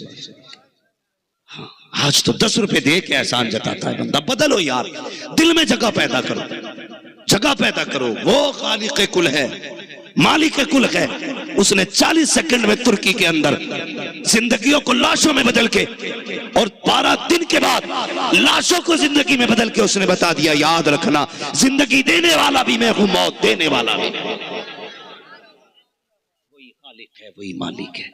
हाँ, आज तो 10 रुपए दे के एहसान जताता है बंदा। बदलो यार, दिल में जगह पैदा करो, जगह पैदा करो। वो खालिक कुल है, मालिक कुल है। उसने 40 सेकंड में तुर्की के अंदर जिंदगियों को लाशों में बदल के और 12 दिन के बाद लाशों को जिंदगी में बदल के उसने बता दिया, याद रखना जिंदगी देने वाला भी मैं हूं, मौत देने वाला भी। वही खालिक है, वही मालिक है।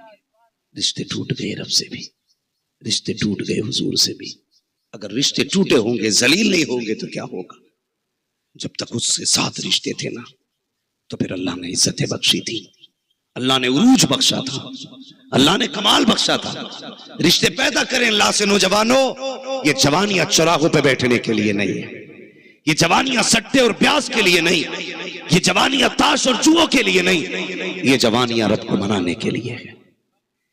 रिश्ते टूट गए रब से भी, रिश्ते टूट गए हुजूर से भी। अगर रिश्ते टूटे होंगे, जलील नहीं होंगे तो क्या होगा? जब तक उसके साथ रिश्ते थे ना, तो फिर अल्लाह ने इज्जतें बख्शी थी, अल्लाह ने उरूज बख्शा था, अल्लाह ने कमाल बख्शा था। रिश्ते पैदा करें अल्लाह से नौजवानों। ये जवानियां चौराहों पे बैठने के लिए नहीं है, ये जवानियां सट्टे और ब्यास के लिए नहीं, ये जवानियां ताश और जुओं के लिए नहीं, ये जवानियां रब को मनाने के लिए है,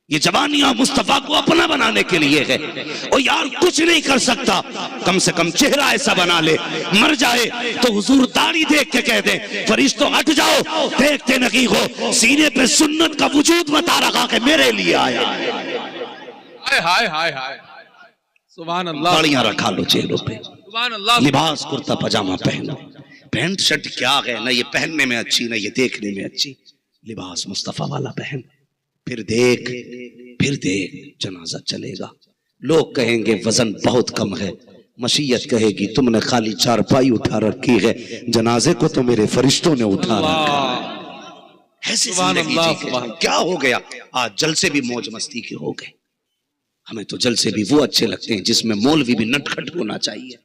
ये जवानियां मुस्तफा को अपना बनाने के लिए है। और यार कुछ नहीं कर सकता, कम से कम चेहरा ऐसा बना ले, मर जाए तो हुजूर दाढ़ी देख के कह दे फरिश्तों हट जाओ, देखते नहीं हो सीने पे सुन्नत का वजूद बता रखा कि मेरे लिए आया। हाय हाय हाय हाय, सुभान अल्लाह। दाढ़ियां रखा लो चेहरों पे, सुभान अल्लाह। लिबास कुर्ता पजामा पहनो, पैंट शर्ट क्या है ना, ये पहनने में अच्छी ना ये देखने में अच्छी। लिबास मुस्तफा वाला पहन, फिर देख जनाजा चलेगा। लोग कहेंगे वजन बहुत कम है, मशीयत कहेगी तुमने खाली चारपाई उठा रखी है, जनाजे को तो मेरे फरिश्तों ने उठा रखा है। ऐसी जिंदगी जी के क्या हो गया? आज जलसे भी मौज मस्ती के हो गए। हमें तो जलसे भी वो अच्छे लगते हैं जिसमें मौलवी भी नटखट होना चाहिए,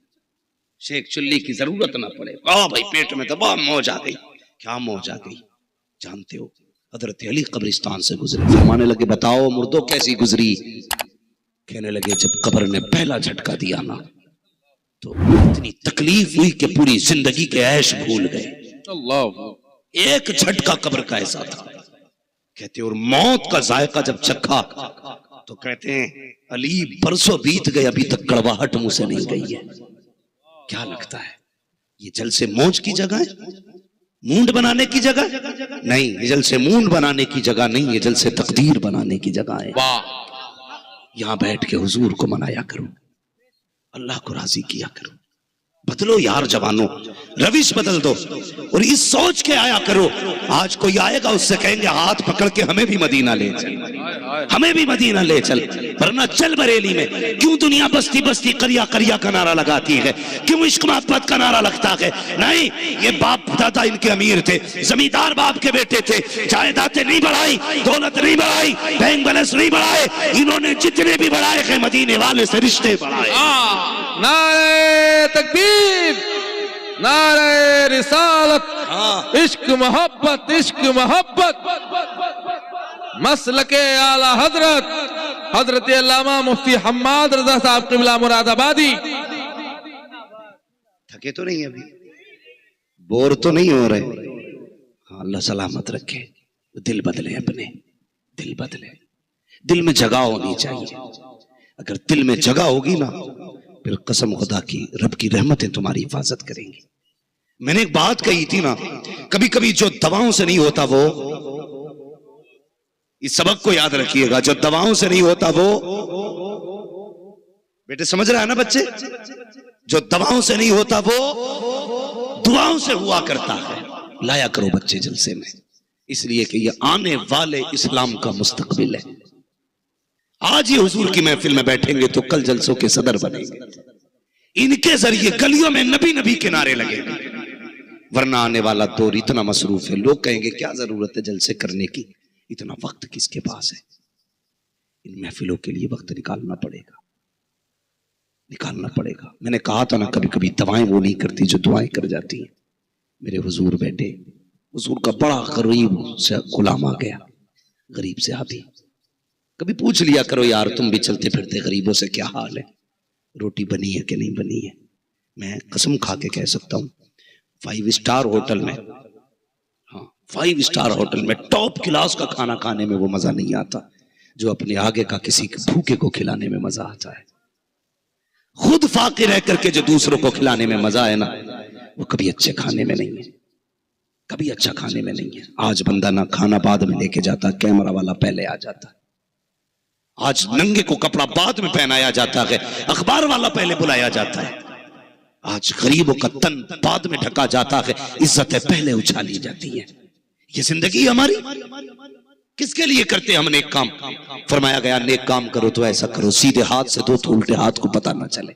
शेख चुल्ली की जरूरत ना पड़े। भाई पेट में तो बहुत मौज आ गई। क्या मौज आ गई जानते हो? हजरत अली कब्रिस्तान से गुजरे, फरमाने लगे बताओ मुर्दों कैसी गुजरी? कहने लगे जब कब्र ने पहला झटका दिया ना, तो इतनी तकलीफ हुई कि पूरी जिंदगी के ऐश भूल गए। अल्लाह, एक झटका कब्र का ऐसा था। कहते और मौत का जायका जब चखा तो कहते हैं अली बरसों बीत गए अभी तक कड़वाहट मुंह से नहीं गई है। क्या लगता है ये जल से मौज की जगह है, मूंड बनाने की जगह नहीं? ये जल से मूंड बनाने की जगह नहीं, ये जल से तकदीर बनाने की जगह है। यहां बैठ के हुजूर को मनाया करो, अल्लाह को राजी किया करो। बदलो यार जवानों, रविश बदल दो और इस सोच के आया करो। आज कोई आएगा उससे कहेंगे हाथ पकड़ के हमें भी मदीना ले चल, हमें भी मदीना ले चल। वरना चल बरेली में क्यों दुनिया बस्ती बस्ती करिया करिया का नारा लगाती है? क्यों इश्क मोहब्बत का नारा लगता है? नहीं, ये बाप दादा इनके अमीर थे, जमींदार बाप के बेटे थे, जायदादें नहीं बढ़ाई, दौलत नहीं बढ़ाई, बैंक बैलेंस नहीं बढ़ाए, इन्होंने जितने भी बढ़ाए हैं मदीने वाले से रिश्ते बढ़ाए। नारे तकबीर, नारे रिसालत, इश्क मोहब्बत, इश्क मोहब्बत। मसलके आला हजरत हजरत अल्लामा मुफ्ती हम्माद रजा साहब क़िबला मुरादाबादी। थके तो नहीं अभी, बोर तो नहीं हो रहे? हाँ, अल्लाह सलामत रखे। दिल बदले, अपने दिल बदले, दिल में जगह होनी चाहिए। अगर दिल में जगह होगी ना, फिर कसम खुदा की रब की रहमतें तुम्हारी हिफाजत करेंगी। मैंने एक बात कही थी ना, कभी कभी जो दवाओं से नहीं होता वो, इस सबक को याद रखिएगा, जो दवाओं से नहीं होता वो, बेटे समझ रहा है ना बच्चे? जो दवाओं से नहीं होता वो दुआओं से हुआ करता है। लाया करो बच्चे जलसे में, इसलिए कि ये आने वाले इस्लाम का मुस्तकबिल है। आज ही हुजूर की महफिल में बैठेंगे तो कल जलसों के सदर बनेंगे। इनके जरिए गलियों में नबी नबी के नारे लगेंगे। वरना आने वाला दौर इतना मसरूफ है, लोग कहेंगे क्या जरूरत है जलसे करने की, इतना वक्त किसके पास है? इन महफिलों के लिए वक्त निकालना पड़ेगा, निकालना पड़ेगा। मैंने कहा था ना, कभी कभी दवाएं वो नहीं करती जो दुआएं कर जाती हैं। मेरे हुजूर बैठे, हुजूर का बड़ा गरीब से गुलाम आ गया, गरीब से आती। कभी पूछ लिया करो यार, तुम भी चलते फिरते गरीबों से क्या हाल है, रोटी बनी है कि नहीं बनी है? मैं कसम खा के कह सकता हूँ 5 स्टार होटल में, हाँ 5 स्टार होटल में टॉप क्लास का खाना खाने में वो मजा नहीं आता जो अपने आगे का किसी भूखे को खिलाने में मजा आता है। खुद फाके रह करके जो दूसरों को खिलाने में मजा है ना, वो कभी अच्छे खाने में नहीं है। कभी अच्छा खाने में नहीं है। आज बंदा ना खाना बाद में लेके जाता, कैमरा वाला पहले आ जाता। आज नंगे को कपड़ा बाद में पहनाया जाता है, अखबार वाला पहले बुलाया जाता है। आज गरीबों का तन बाद में ढका जाता है, इज्जतें पहले उछाली जाती है। ये जिंदगी हमारी। किसके लिए करते हम नेक काम? फरमाया गया नेक काम करो तो ऐसा करो, सीधे हाथ से दो तो उल्टे हाथ को पता ना चले।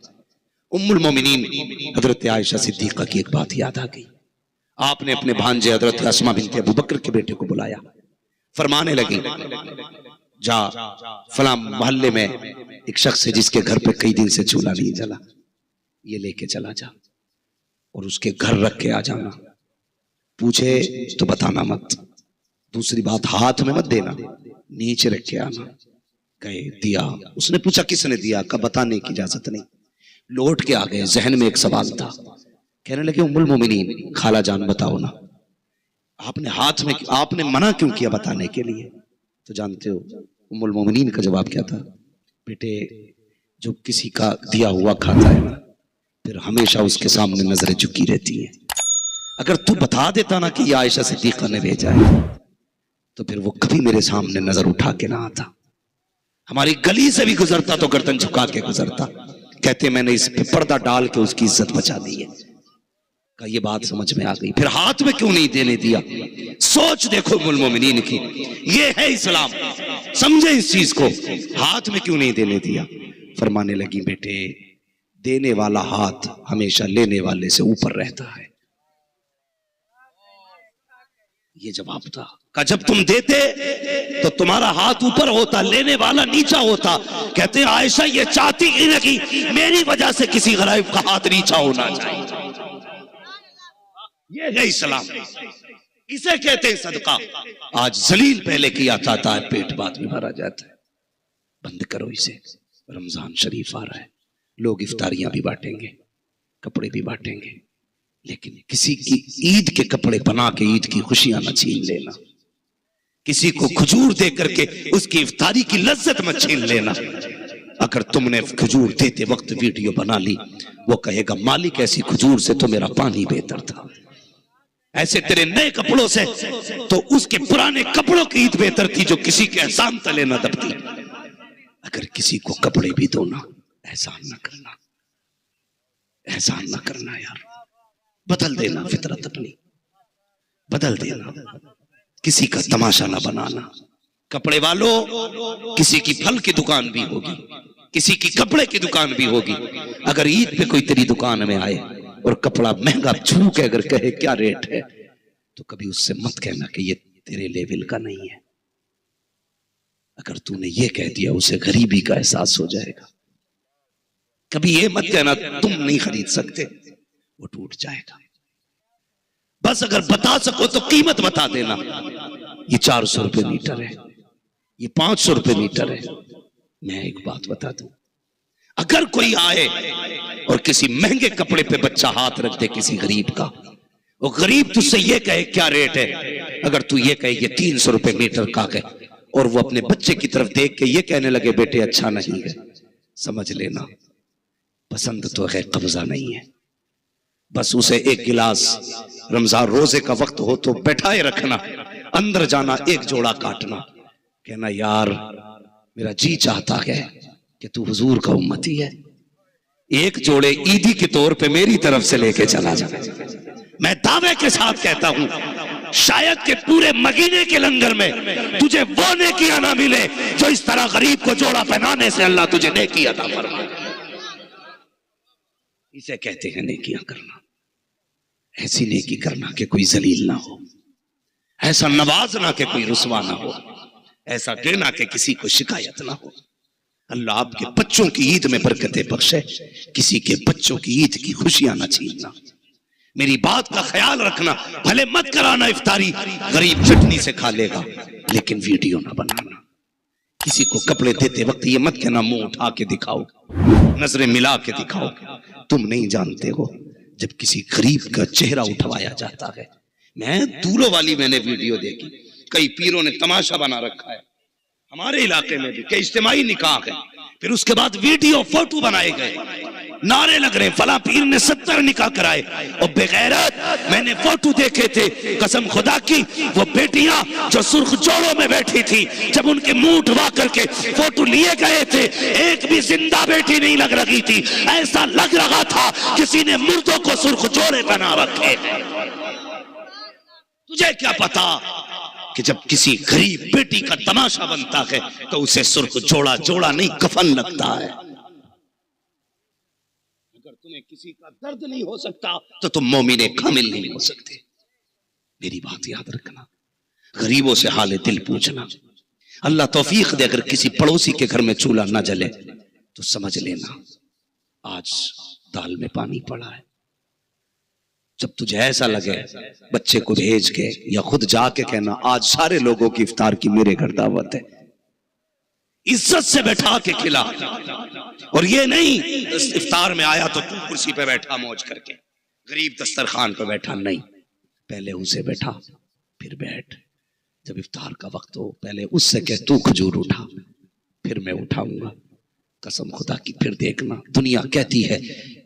उम्मुल मोमिनीन हजरत आयशा सिद्दीका की एक बात याद आ गई। आपने अपने भांजे हजरत अस्मा बिनते अबू बकर के बेटे को बुलाया, फरमाने लगी जा फलां मोहल्ले में एक शख्स है जिसके घर पे कई दिन से चूल्हा नहीं जला, ये लेके चला जा और उसके घर रख के आ जाना। पूछे तो बताना मत, दूसरी बात हाथ में मत देना, नीचे रख के आना। गए, दिया। उसने पूछा किसने दिया? का बताने की इजाजत नहीं। लौट के आ गए, जहन में एक सवाल था। कहने लगे उम्मुल मोमिनीन खाला जान बताओ ना, आपने हाथ में, आपने मना क्यों किया बताने के लिए? तो जानते हो उम्मुल मोमिनीन का जवाब क्या था? बेटे जो किसी का दिया हुआ खाता है ना, फिर हमेशा उसके सामने नजरें झुकी रहती हैं। अगर तू बता देता ना कि ये आयशा सिद्दीका ने भेजा है, तो फिर वो कभी मेरे सामने नजर उठा के ना आता। हमारी गली से भी गुजरता तो गर्दन झुका के गुजरता। कहते मैंने इस पे पर्दा डाल के उसकी इज्जत बचा दी है। का ये बात समझ में आ गई। फिर हाथ में क्यों नहीं देने दिया? सोच देखो उम्मुल मोमिनीन की, ये है इस्लाम। समझे इस चीज को, हाथ में क्यों नहीं देने दिया? फरमाने लगी बेटे देने वाला हाथ हमेशा लेने वाले से ऊपर रहता है। ये जवाब था का जब तुम देते तो तुम्हारा हाथ ऊपर होता, लेने वाला नीचा होता। कहते आयशा ये चाहती ही नहीं कि मेरी वजह से किसी गरीब का हाथ नीचा होना चाहिए। ये है इस्लाम, इसे कहते हैं सदका। आज जलील पहले किया जाता है, पेट बाद में भरा जाता है। बंद करो इसे। रमजान शरीफ आ रहा है, लोग इफ्तारियां भी बांटेंगे, कपड़े भी बांटेंगे, लेकिन किसी की ईद के कपड़े बना के ईद की खुशियां न छीन लेना। किसी को खजूर दे करके उसकी इफ्तारी की लज्जत मत छीन लेना। अगर तुमने खजूर देते वक्त वीडियो बना ली, वो कहेगा मालिक ऐसी खजूर से तो मेरा पानी बेहतर था। ऐसे तेरे नए कपड़ों से तो उसके पुराने कपड़ों की ईद बेहतर थी जो किसी के एहसान तले न दबती। अगर किसी को कपड़े भी दो ना, एहसान न करना, एहसान न करना यार। बदल देना फितरत अपनी, बदल देना। किसी का तमाशा ना बनाना। कपड़े वालों, किसी की फल की दुकान भी होगी, किसी की कपड़े की दुकान भी होगी। अगर ईद पे कोई तेरी दुकान में आए और कपड़ा महंगा छू के अगर कहे क्या रेट है, तो कभी उससे मत कहना कि ये तेरे लेवल का नहीं है। अगर तूने ये कह दिया उसे गरीबी का एहसास हो जाएगा। कभी ये मत कहना तुम नहीं खरीद सकते, वो टूट जाएगा। बस अगर बता सको तो कीमत बता देना। ये 400 रुपए मीटर है, ये 500 रुपए मीटर है। मैं एक बात बता दूं, अगर कोई आए और किसी महंगे कपड़े पे बच्चा हाथ रख दे किसी गरीब का, वो गरीब तुझसे ये कहे क्या रेट है, अगर तू ये कहे ये 300 रुपए मीटर का है, और वो अपने बच्चे की तरफ देख के ये कहने लगे बेटे अच्छा नहीं है, समझ लेना पसंद तो है, कब्जा नहीं है। बस उसे एक गिलास रमजान रोजे का वक्त हो तो बैठाए रखना, अंदर जाना, एक जोड़ा काटना, कहना यार मेरा जी चाहता है कि तू हुजूर का उम्मती है, एक जोड़े ईदी के तौर पे मेरी तरफ से लेके चला जा। मैं दावे के साथ कहता हूं शायद के पूरे महीने के लंगर में तुझे वो नेकियां ना मिले जो इस तरह गरीब को जोड़ा पहनाने से अल्लाह तुझे नेकी अता फरमाए। इसे कहते हैं नेकियां करना। ऐसी नेकी करना कि कोई जलील ना हो, ऐसा नवाजना कि कोई रुसवा ना हो, ऐसा देना कि किसी को शिकायत ना हो। अल्लाह आपके बच्चों की ईद में बरकतें बख्शे, किसी के बच्चों की ईद की खुशियां ना छीनना। मेरी बात का ख्याल रखना, भले मत कराना इफ्तारी, गरीब चटनी से खा लेगा, लेकिन वीडियो ना बनाना। किसी को कपड़े देते वक्त ये मत कहना मुंह उठा के दिखाओ, नजरें मिला के दिखाओ। तुम नहीं जानते हो जब किसी गरीब का चेहरा उठवाया जाता है। मैं दूरों वाली मैंने वीडियो देखी, कई पीरों ने तमाशा बना रखा है। हमारे इलाके में भी कई इज्तिमाई निकाह है, फिर उसके बाद वीडियो फोटो बनाए गए, नारे लग रहे फला पीर ने 70 निकाह कराए। और बेगैरत, मैंने फोटो देखे थे कसम खुदा की, वो बेटियां जो सुर्ख जोड़ों में बैठी थी, जब उनके मुंह उठवा करके फोटो लिए गए थे, एक भी जिंदा बेटी नहीं लग रही थी। ऐसा लग रहा था किसी ने मुर्दों को सुर्ख जोड़े बना रखे। तुझे क्या पता कि जब किसी गरीब बेटी का तमाशा बनता है तो उसे सुर्ख जोड़ा जोड़ा नहीं कफन लगता है। अगर तुम्हें किसी का दर्द नहीं हो सकता तो तुम मोमिने कामिल नहीं हो सकते। मेरी बात याद रखना, गरीबों से हाल दिल पूछना। अल्लाह तौफीक दे, अगर किसी पड़ोसी के घर में चूल्हा ना जले तो समझ लेना आज दाल में पानी पड़ा है। जब तुझे ऐसा लगे बच्चे को भेज के या खुद जाके कहना आज सारे लोगों की इफ्तार की मेरे घर दावत है, इज्जत से बैठा के खिला। और ये नहीं इफ्तार में आया तो तू कुर्सी पे बैठा मौज करके, गरीब दस्तरखान पे बैठा, नहीं, पहले उसे बैठा फिर बैठ। जब इफ्तार का वक्त हो पहले उससे कह तू खजूर उठा, फिर मैं उठाऊंगा। कसम खुदा की फिर देखना, दुनिया कहती है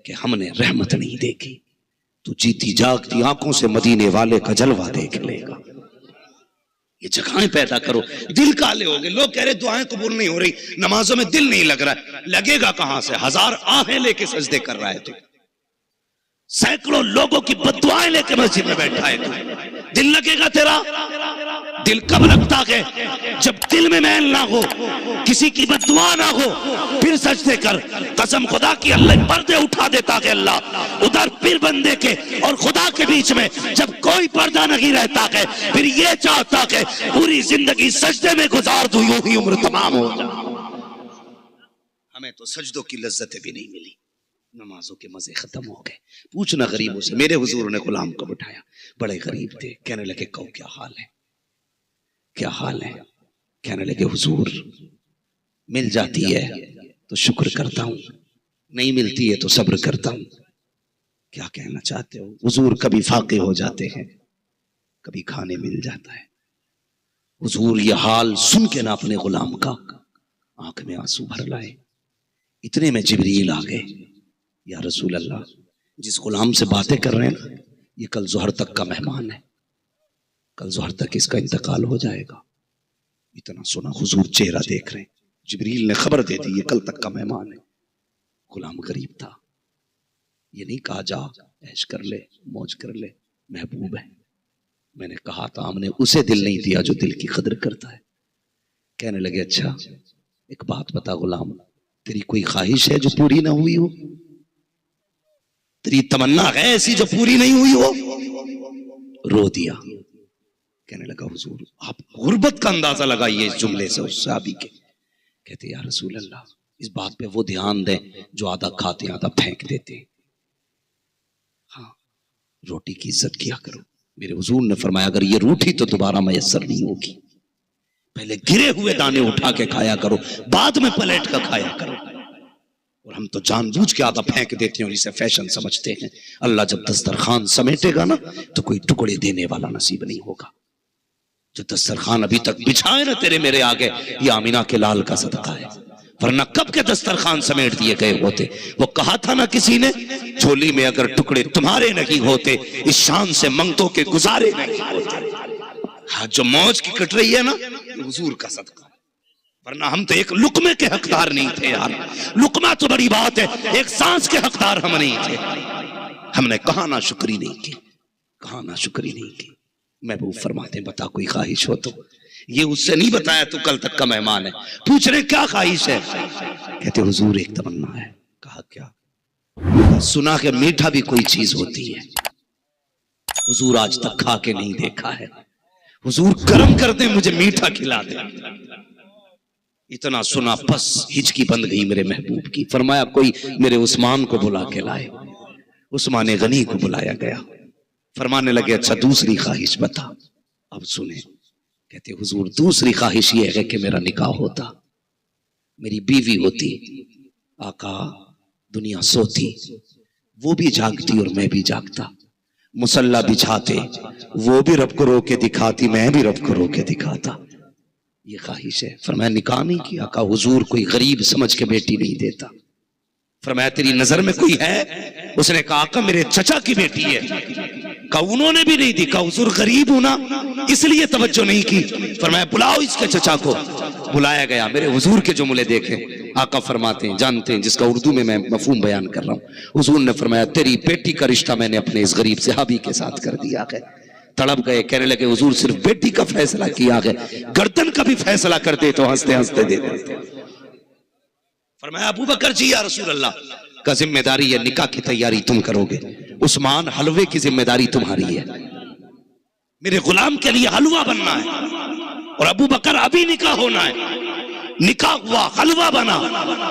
कि हमने रहमत नहीं देखी, तू जीती जागती आंखों से मदीने वाले का जलवा देख लेगा। ये जगहें पैदा करो, दिल काले हो गए। लोग कह रहे दुआएं कबूल नहीं हो रही, नमाजों में दिल नहीं लग रहा है। लगेगा कहां से? 1000 आहें लेके सजदे कर रहा है तू, सैकड़ों लोगों की बद्दुआएं लेके मस्जिद में बैठा है तू, दिल लगेगा तेरा? दिल कब लगता है? जब दिल में मैल ना हो, किसी की बद्दुआ ना हो, फिर सजदे कर। कसम खुदा की अल्लाह पर्दे उठा देता है अल्लाह उधर फिर बंदे के और खुदा के बीच में जब कोई पर्दा नहीं रहता है, फिर ये चाहता है पूरी जिंदगी सजदे में गुजार दूं, यूं ही उम्र तमाम हो जाए। हमें तो सजदों की लज्जतें भी नहीं मिली, नमाजों के मजे खत्म हो गए। पूछना गरीबों से। मेरे हुजूर ने गुलाम को बिठाया, बड़े गरीब थे, कहने लगे कहो क्या हाल है, क्या हाल है? कहने लगे हुजूर मिल जाती है तो शुक्र करता हूं, नहीं मिलती है तो सब्र करता हूं। क्या कहना चाहते हो? हुजूर कभी फाके हो जाते हैं, कभी खाने मिल जाता है। हुजूर ये हाल सुन के ना अपने गुलाम का आंख में आंसू भर लाए। इतने में जिब्रील आ गए, या रसूल अल्लाह, जिस गुलाम से बातें कर रहे हैं ये कल ज़ोहर तक का मेहमान है, कल ज़ोहर तक इसका इंतकाल हो जाएगा। इतना सुना हुजूर चेहरा देख रहे हैं, जिब्रील ने खबर दे दी ये कल तक का मेहमान है। गुलाम गरीब था, ये नहीं कहा जा ऐश कर ले मौज कर ले, महबूब है। मैंने कहा था हमने उसे दिल नहीं दिया जो दिल की कदर करता है। कहने लगे अच्छा एक बात बता गुलाम, तेरी कोई ख्वाहिश है जो पूरी ना हुई हो? तेरी तमन्ना है ऐसी जो पूरी नहीं हुई हो? रो दिया। कहने लगा हुजूर आप गुर्बत का अंदाजा लगाइए इस जुमले से उस सहाबी के। कहते या रसूल अल्लाह इस बात पे वो ध्यान दें जो आधा खाते आधा फेंक देते। हाँ, रोटी की इज्जत किया करो। मेरे हुजूर ने फरमाया अगर ये रूठी तो दोबारा मैसर नहीं होगी, पहले गिरे हुए दाने उठा के खाया करो, बाद में पलट कर खाया करो। और हम तो जानबूझ के आधा फेंक देते हैं और इसे फैशन समझते हैं। अल्लाह जब दस्तरखान समेटेगा ना तो कोई टुकड़े देने वाला नसीब नहीं होगा। जो दस्तरखान अभी तक बिछाए ना तेरे मेरे आगे, ये आमिना के लाल का सदका है, वरना कब के दस्तरखान समेट दिए गए होते। वो कहा था ना किसी ने, झोली में अगर टुकड़े तुम्हारे नहीं होते इस शान से मंगतों के गुजारे नहीं होते। हाँ, जो मौज की कट रही है ना हुजूर का सदका, वरना हम तो एक लुकमे के हकदार नहीं थे यार। लुकमा तो बड़ी बात है, एक सांस के हकदार हम नहीं थे। हमने कहा ना शुक्री नहीं की, कहा ना शुक्री नहीं की। महबूब फरमाते बता कोई ख्वाहिश हो तो। ये उससे नहीं बताया तू कल तक का मेहमान है, पूछ रहे क्या ख्वाहिश है? कहते हुजूर एक तमन्ना है। कहा क्या? सुना के मीठा भी कोई चीज होती है, हुजूर आज तक खा के नहीं देखा है। हुजूर करम कर दे मुझे मीठा खिला दे। इतना सुना बस हिचकी बंद गई मेरे महबूब की। फरमाया कोई मेरे उस्मान को बुला के लाए। उस्मान गनी को बुलाया गया। फरमाने लगे अच्छा दूसरी ख्वाहिश बता। अब सुने, कहते हुजूर दूसरी ख्वाहिश ये है कि मेरा निकाह होता, मेरी बीवी होती, आका दुनिया सोती, वो भी जागती और मैं भी जागता, मुसल्ला बिछाते, वो भी रब को रो के दिखाती, मैं भी रब को रो के दिखाता। ये ख्वाहिश है। फरमाया निकाह नहीं किया? कहा हुजूर कोई गरीब समझ के बेटी नहीं देता। फरमाया तेरी नजर में कोई है? उसने कहा आका मेरे चचा की बेटी है। कहा उन्होंने भी नहीं दी। कहा हुजूर गरीब हूं ना इसलिए तवज्जो नहीं की। फरमाया बुलाओ इसके चचा को। बुलाया गया। मेरे हुजूर के जुमले देखे। आका फरमाते हैं, जानते हैं जिसका उर्दू में मैं मफहूम बयान कर रहा हूं। हुजूर ने फरमाया तेरी बेटी का रिश्ता मैंने अपने इस गरीब सहाबी के साथ कर दिया है। तड़प गए, कहने लगे हुजूर सिर्फ बेटी का फैसला किया है, गर्दन का भी फैसला करते तो हंसते हंसते दे देते। फरमाया अबू बकर जी या रसूल अल्लाह का जिम्मेदारी है, निकाह की तैयारी तुम करोगे। उस्मान हलवे की जिम्मेदारी तुम्हारी है, मेरे गुलाम के लिए हलवा बनना है। और अबू बकर अभी निकाह होना है। निकाह हुआ, हलवा बना,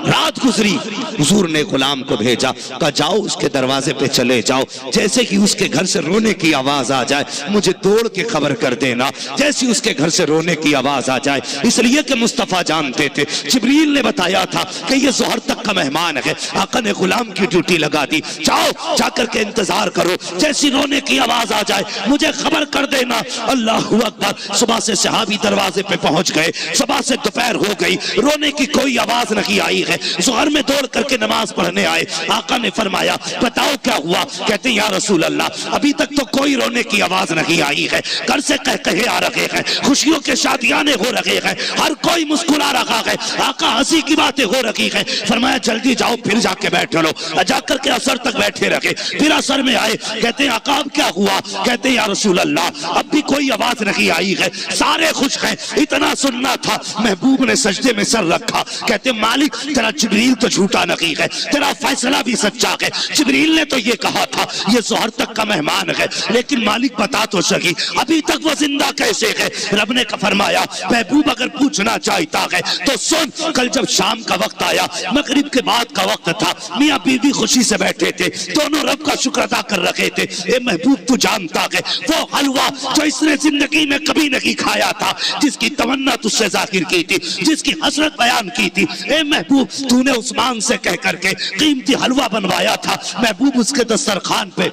रात गुजरी। हुजूर ने गुलाम को भेजा, कहा जाओ उसके दरवाजे पे चले जाओ, जैसे कि उसके घर से रोने की आवाज आ जाए मुझे दौड़ के खबर कर देना। जैसी उसके घर से रोने की आवाज आ जाए, इसलिए कि मुस्तफा जानते थे, जिब्रील ने बताया था कि ये जोहर तक का मेहमान है। आका ने गुलाम की ड्यूटी लगा दी, जाओ जाकर के इंतजार करो, जैसी रोने की आवाज आ जाए मुझे खबर कर देना। अल्लाहू अकबर। सुबह से सहाबी दरवाजे पे पहुंच गए। सुबह से दोपहर हो गई, रोने की कोई आवाज नहीं आई है। जोहर में दौड़ करके नमाज पढ़ने आए। आका ने फरमाया बताओ क्या हुआ? कहते या रसूल अल्लाह अभी तक तो कोई रोने की आवाज नहीं आई है, घर से कहे आ रहे हैं, खुशियों के शादियाने हो रहे हैं, हर कोई मुस्कुरा रहा है, आका हंसी की बातें हो रही है। फरमाया जल्दी जाओ फिर जाके बैठ लो। जाकर के असर तक बैठे रहे, फिर असर में आए। कहते हैं आका अब क्या हुआ? कहते या रसूल अल्लाह अब भी कोई आवाज नहीं आई है, सारे खुश हैं। इतना सुनना था, महबूब ने सजदे में सर रखा। कहते मालिक तेरा जिब्रील तो झूठा नहीं है, तेरा फैसला भी सच्चा है। जिब्रील ने तो ये कहा था ये जोहर तक का मेहमान है, लेकिन मालिक बता तो सही अभी तक वो जिंदा कैसे है? रब ने फरमाया महबूब अगर पूछना चाहता है तो सुन, कल जब शाम का वक्त आया, मगरिब के बाद का वक्त था, मियां बीवी खुशी से बैठे थे, दोनों रब का शुक्र अदा कर रहे थे। ए महबूब तू जानता है वो हलवा जो इसने जिंदगी में कभी नहीं खाया था, जिसकी तमन्ना तुझसे जाहिर की थी, जिसकी हसरत बयान की थी, ए महबूब तूने उस्मान से कह करके कीमती हलवा बनवाया था। महबूब उसके दस्तरखान पे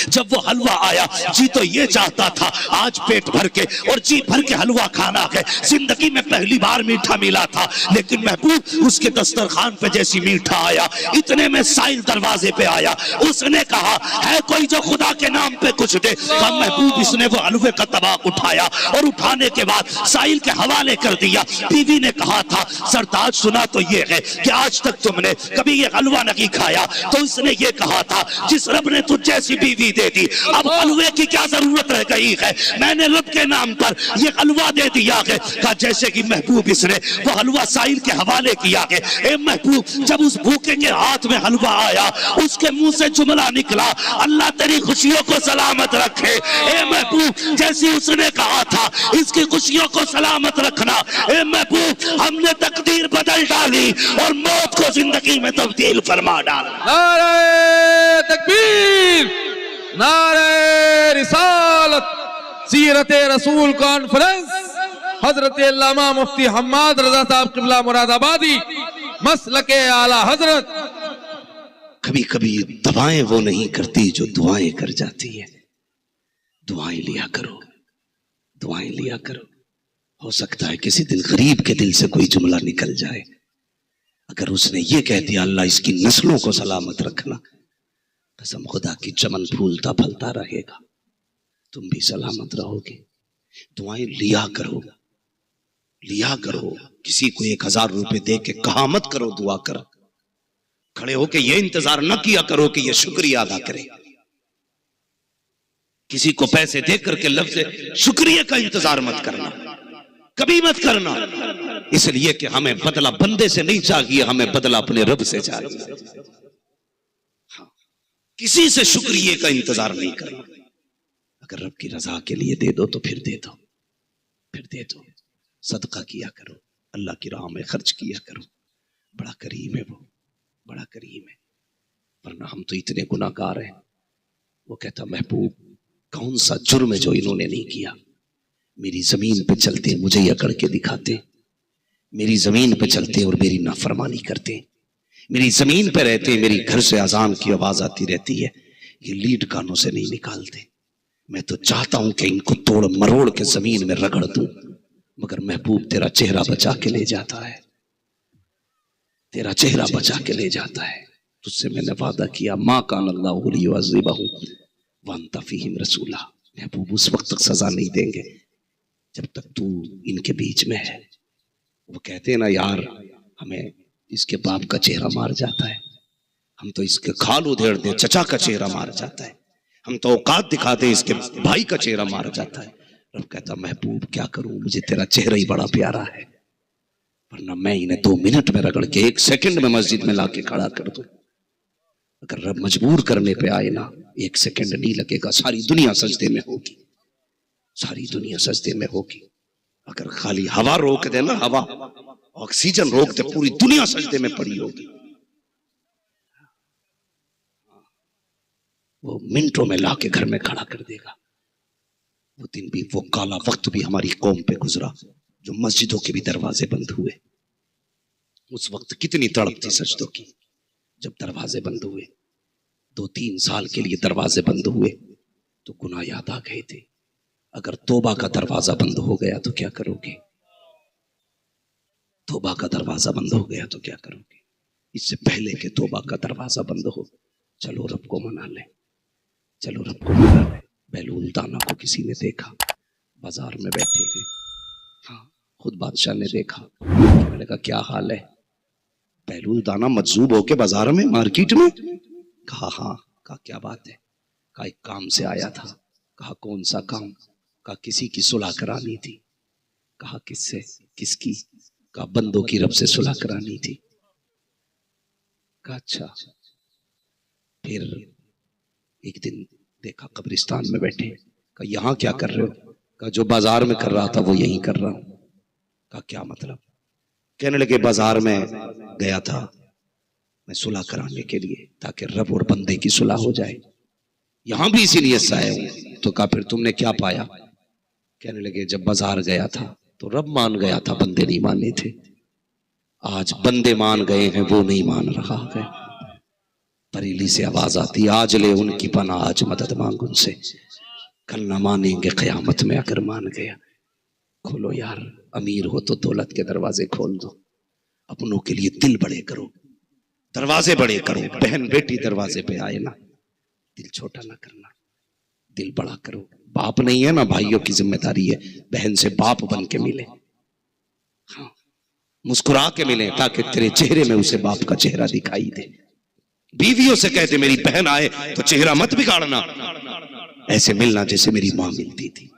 जब वो हलवा आया, जी तो ये चाहता था आज पेट भर के और जी भर के हलवा खाना है। जिंदगी में पहली बार मीठा मिला था, लेकिन महबूब उसके दस्तरखान पे जैसी मीठा आया, इतने में साइल दरवाजे पे आया। उसने कहा है कोई जो खुदा के नाम पे कुछ दे? कहा महबूब इसने वो हलवे का तबाक उठाया और उठाने के बाद साइल के हवाले कर दिया। बीवी ने कहा था सरताज सुना तो ये है कि आज तक तुमने कभी ये हलवा नहीं खाया, तो इसने ये कहा था जिस रब ने तुझ जैसी बीवी दे दी, अब हलवे की क्या जरूरत रह गई है? मैंने रब के नाम पर ये हलवा दे दिया है। कहा जैसे कि महबूब इसने वो हलवा साइल के हवाले किया है। ए महबूब जब उस भूखे के हाथ में हलवा आया, उसके मुंह से जुमला निकला अल्लाह तेरी खुशियों को सलामत रखे। ए महबूब जैसी उसने कहा था इसकी खुशियों को सलामत रखना। ए महबूब हमने तकदीर बदल डाली और मौत को जिंदगी में तब्दील फरमा डाला। नारे तकबीर, नारे रिसालत, सीरत रसूल कॉन्फ्रेंस, हजरत अल्लामा मुफ्ती हम्माद रजा साहब क़िबला मुरादाबादी, मसलके आला हजरत। कभी कभी दवाएं वो नहीं करती जो दुआएं कर जाती है। दुआएं लिया करो, दुआएं लिया करो। हो सकता है किसी दिन गरीब के दिल से कोई जुमला निकल जाए, अगर उसने ये कह दिया अल्लाह इसकी नस्लों को सलामत रखना, कसम खुदा की चमन फूलता फलता रहेगा, तुम भी सलामत रहोगे। दुआएं लिया करो, लिया करो। किसी को 1000 रुपए दे के कहा मत करो दुआ कर, खड़े होके ये इंतजार न किया करो कि ये शुक्रिया अदा करे। किसी को पैसे दे करके लफ्ज़ शुक्रिया का इंतजार मत करना, कभी मत करना, इसलिए कि हमें बदला बंदे से नहीं चाहिए, हमें बदला अपने रब से चाहिए। हाँ, किसी से शुक्रिया का इंतजार नहीं करना। अगर रब की रजा के लिए दे दो तो फिर दे दो, फिर दे दो। सदका किया करो, अल्लाह की राह में खर्च किया करो। बड़ा करीम है वो, बड़ा करीम है। वरना हम तो इतने गुनाहगार हैं। वो कहता महबूब कौन सा जुर्म है जो इन्होंने नहीं किया? मेरी जमीन पे चलते मुझे ही अकड़ के दिखाते, मेरी जमीन पे चलते और मेरी नाफरमानी करते, मेरी जमीन पे रहते, मेरी घर से अजान की आवाज आती रहती है, ये लीड कानों से नहीं निकालते। मैं तो चाहता हूं कि इनको तोड़ मरोड़ के जमीन में रगड़ दूं, मगर महबूब तेरा चेहरा बचा के ले जाता है, तेरा चेहरा बचा के ले जाता है। तुझसे मैंने वादा किया, माँ कान अल्लाहु लियुअज़्ज़िबहुम व अंत फ़ीहिम रसूला। महबूब उस वक्त तक सजा नहीं देंगे जब तक तू इनके बीच में है। वो कहते हैं ना यार, हमें इसके बाप का चेहरा मार जाता है, हम तो इसके खाल उधेड़ दे, चचा का चेहरा मार जाता है, हम तो औकात दिखाते हैं, इसके भाई का चेहरा मार जाता है। रब कहता महबूब क्या करूं, मुझे तेरा चेहरा ही बड़ा प्यारा है, वरना मैं इन्हें 2 मिनट में रगड़ के 1 सेकंड में मस्जिद में लाके खड़ा कर दूं। अगर रब मजबूर करने पे आए ना, 1 सेकंड नहीं लगेगा, सारी दुनिया सजदे में होगी, सारी दुनिया सजदे में होगी। अगर खाली हवा रोक दे ना, हवा ऑक्सीजन रोक दे, पूरी दुनिया सजदे में पड़ी होगी। वो मिनटों में लाके घर में खड़ा कर देगा। वो दिन भी, वो काला वक्त भी हमारी कौम पे गुजरा, जो मस्जिदों के भी दरवाजे बंद हुए। उस वक्त कितनी तड़प थी सजदों की, जब दरवाजे बंद हुए। 2-3 साल के लिए दरवाजे बंद हुए तो गुनाह याद आ गए थे। अगर तौबा का दरवाजा बंद हो गया तो क्या करोगे? तौबा का दरवाजा बंद हो गया तो क्या करोगे? इससे पहले कि तौबा का दरवाजा बंद हो, चलो रब को मना ले, चलो रब को मना ले। बहलूल दाना को किसी ने देखा, बाजार में बैठे हैं, हाँ खुद बादशाह ने देखा, मैंने कहा क्या हाल है? बहलूल दाना मजजूब होके बाजार में, मार्केट में? कहा हाँ। कहा क्या बात है? कहा एक काम से आया था। कहा कौन सा काम? कहा किसी की सुलह करानी थी। कहा किससे? किसकी? कहा बंदों की रब से सुलह करानी थी। कहा अच्छा। फिर एक दिन देखा कब्रिस्तान में बैठे। कहा यहाँ क्या कर रहे हो? कहा जो बाजार में कर रहा था वो यहीं कर रहा हूं। कहा क्या मतलब? कहने लगे बाजार में गया था मैं सुलह कराने के लिए, ताकि रब और बंदे की सुलह हो जाए, यहां भी इसी नियत से आया हूं। तो कहा फिर तुमने क्या पाया? कहने लगे जब बाजार गया था तो रब मान गया था, बंदे नहीं माने थे। आज बंदे मान गए हैं, वो नहीं मान रहा है। बरेली से आवाज आती, आज ले उनकी पनाह, आज मदद मांग उनसे, कल ना मानेंगे कयामत में अगर मान गया। खोलो यार, अमीर हो तो दौलत के दरवाजे खोल दो, अपनों के लिए दिल बड़े करो, दरवाजे बड़े करो। बहन बेटी दरवाजे पे आए ना, दिल छोटा ना करना, दिल बड़ा करो। बाप नहीं है ना, भाइयों की जिम्मेदारी है, बहन से बाप बन के मिले, हाँ मुस्कुरा के मिले, ताकि तेरे चेहरे में उसे बाप का चेहरा दिखाई दे। बीवियों से कहते मेरी बहन आए तो चेहरा मत बिगाड़ना, ऐसे मिलना जैसे मेरी माँ मिलती थी।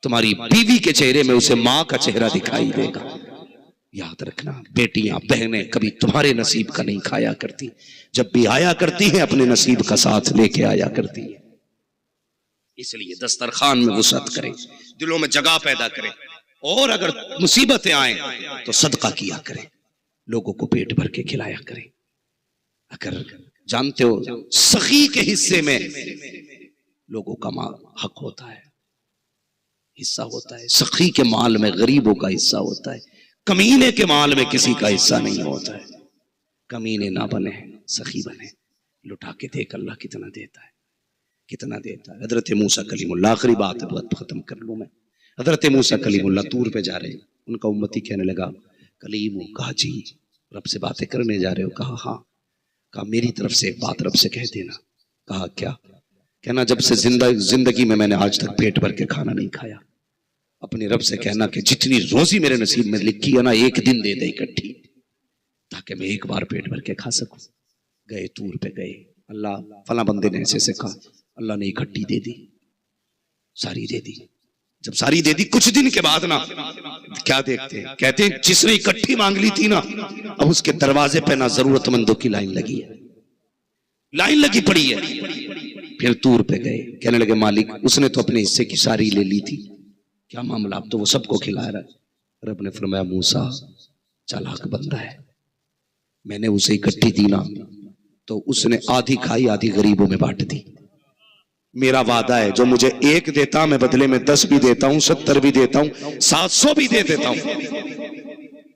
तुम्हारी बीवी के चेहरे में उसे माँ का चेहरा दिखाई देगा। याद रखना, बेटियां बहनें कभी तुम्हारे नसीब का नहीं खाया करती, जब भी आया करती हैं अपने नसीब का साथ लेके आया करती है। इसलिए दस्तरखान में वुसअत करें, दिलों में जगह पैदा करें, और अगर मुसीबतें आए तो सदका किया करें, लोगों को पेट भर के खिलाया करें। अगर जानते हो सखी के हिस्से में लोगों का हक होता है, हिस्सा होता है, सखी के माल में गरीबों का हिस्सा होता है, कमीने के माल में किसी का हिस्सा नहीं होता है। कमीने ना बने, सखी बने। लुटा के देख अल्लाह कितना देता है, कितना देता है। हजरत मूसा कलीमुल्लाह, आखिरी बात है, बहुत खत्म कर लूं मैं। हजरत मूसा कलीमुल्लाह तूर पे जा रहे हैं, उनका उम्मती कहने लगा कलीमू, कहा जी रब से बातें करने जा रहे हो? कहा हाँ। कहा मेरी तरफ से एक बात रब से कह देना। कहा क्या? कहना जब से जिंदगी में मैंने आज तक पेट भर के खाना नहीं खाया, अपने रब से कहना कि जितनी रोजी मेरे नसीब में लिखी है ना, एक दिन दे दे इकट्ठी, ताकि मैं एक बार पेट भर के खा सकूं। गए तूर पे गए, अल्लाह फला बंदे ने ऐसे से कहा, अल्लाह ने इकट्ठी दे दी, सारी दे दी। जब सारी दे दी, कुछ दिन के बाद ना क्या देखते हैं, कहते हैं जिसने इकट्ठी मांग ली थी ना, अब उसके दरवाजे पे ना जरूरतमंदों की लाइन लगी है, लाइन लगी पड़ी है। फिर तूर पे गए, कहने लगे मालिक उसने तो अपने हिस्से की सारी ले ली थी, क्या मामला? अब तो वो सबको खिला रहा है। रब ने फरमाया मूसा चालाक बंदा है, मैंने उसे इकट्ठी दी ना तो उसने आधी खाई, आधी गरीबों में बांट दी। मेरा वादा है जो मुझे 1 देता मैं बदले में 10 भी देता हूं, 70 भी देता हूं, 700 भी दे देता हूं,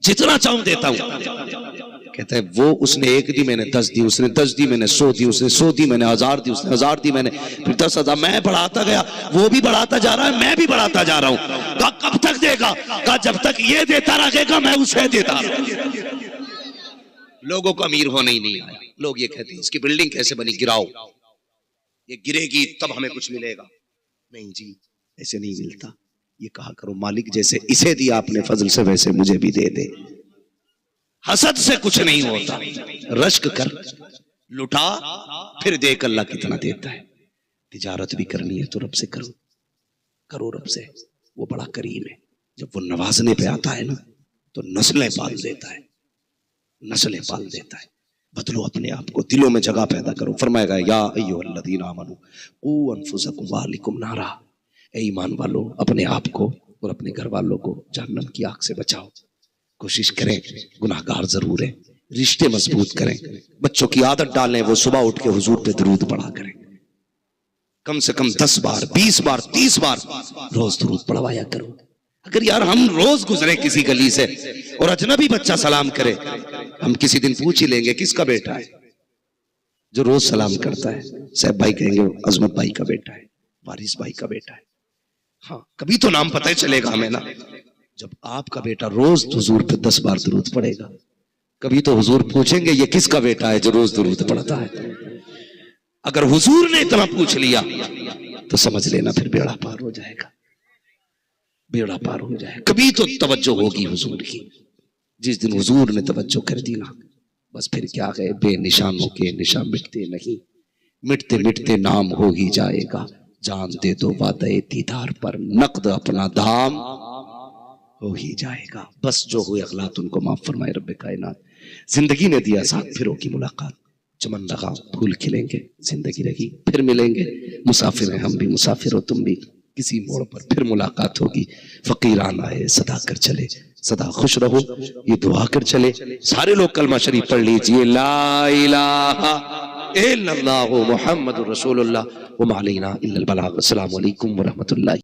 जितना चाहूं देता हूं। कहता है वो उसने 1 दी, मैंने 10 दी, उसने 10 दी, मैंने 100 दी, उसने 100 दी, मैंने 1000 दी, उसने 1000 दी, मैंने फिर 10,000। मैं बढ़ाता गया, वो भी बढ़ाता जा रहा है, मैं भी बढ़ाता जा रहा हूं। कहा कब तक देगा? कहा जब तक ये देता रहेगा मैं उसे देता रहूंगा। लोगों को अमीर होने ही नहीं आया। लोग ये कहते हैं इसकी बिल्डिंग कैसे बनी, गिराओ, ये गिरेगी तब हमें कुछ मिलेगा। नहीं जी, ऐसे नहीं मिलता। ये कहा करो मालिक जैसे इसे दिया आपने फजल से वैसे मुझे भी दे दे। हसद से कुछ नहीं होता, रश्क कर, लुटा, फिर देख अल्लाह कितना देता है। तिजारत भी करनी है तो रब से करो, करो रब से, वो बड़ा करीम है। जब वो नवाजने पे आता है ना तो नस्लें पाल देता है, नस्लें पाल देता है। बदलो अपने आप को, दिलों में जगह पैदा करो। फरमाएगा या अय्युहल्लज़ीना आमनू क़ू अनफुसकुम व अहलिकुम नारा, ए ईमान वालों अपने आप को और अपने घर वालों को जहन्नम की आग से बचाओ। कोशिश करें, गुनाहगार जरूर है, रिश्ते मजबूत करें, बच्चों की आदत डालें वो सुबह उठ के हुजूर पे दरूद पढ़ा करें। कम से कम 10 बार 20 बार 30 बार रोज दरूद पढ़वाया करो। अगर यार हम रोज गुजरे किसी गली से और अजनबी बच्चा सलाम करे, हम किसी दिन पूछ ही लेंगे किसका बेटा है जो रोज सलाम करता है। साहब भाई कहेंगे अजमत भाई का बेटा है, वारिस भाई का बेटा है। हाँ, कभी तो नाम पता ही चलेगा हमें ना। जब आपका बेटा रोज हुजूर पे 10 बार दरूद पड़ेगा, कभी तो हुजूर पूछेंगे ये किसका बेटा है जो रोज दरूद पढ़ता है। अगर हुजूर ने इतना पूछ लिया तो समझ लेना फिर बेड़ा पार हो जाएगा, बेड़ा पार हो जाएगा। कभी तो तवज्जो होगी हुजूर की। जिस दिन हुजूर ने तवज्जो कर दी ना, बस फिर क्या है, बेनिशानों के निशान मिटते नहीं, मिटते मिटते नाम हो ही जाएगा। जान दे दो वादे दीदार पर, नकद अपना दाम हो ही जाएगा। बस जो हुए अगलात उनको माफ फरमाए रब्बे कायनात। जिंदगी ने दिया साथ फिरों की मुलाकात, चमन लगा फूल खिलेंगे, जिंदगी रही फिर मिलेंगे। मुसाफिर हैं हम भी, मुसाफिर हो तुम भी, किसी मोड़ पर फिर मुलाकात होगी। फकीरान आए सदा कर चले, सदा खुश रहो, ये दुआ कर चले। सारे लोग कलमा शरीफ पढ़ लीजिए, ला इलाहा इल्लल्लाहु मुहम्मदुर रसूलुल्लाह व मा अलैना इल्लल बलाग। अस्सलामु अलैकुम व रहमतुल्लाह।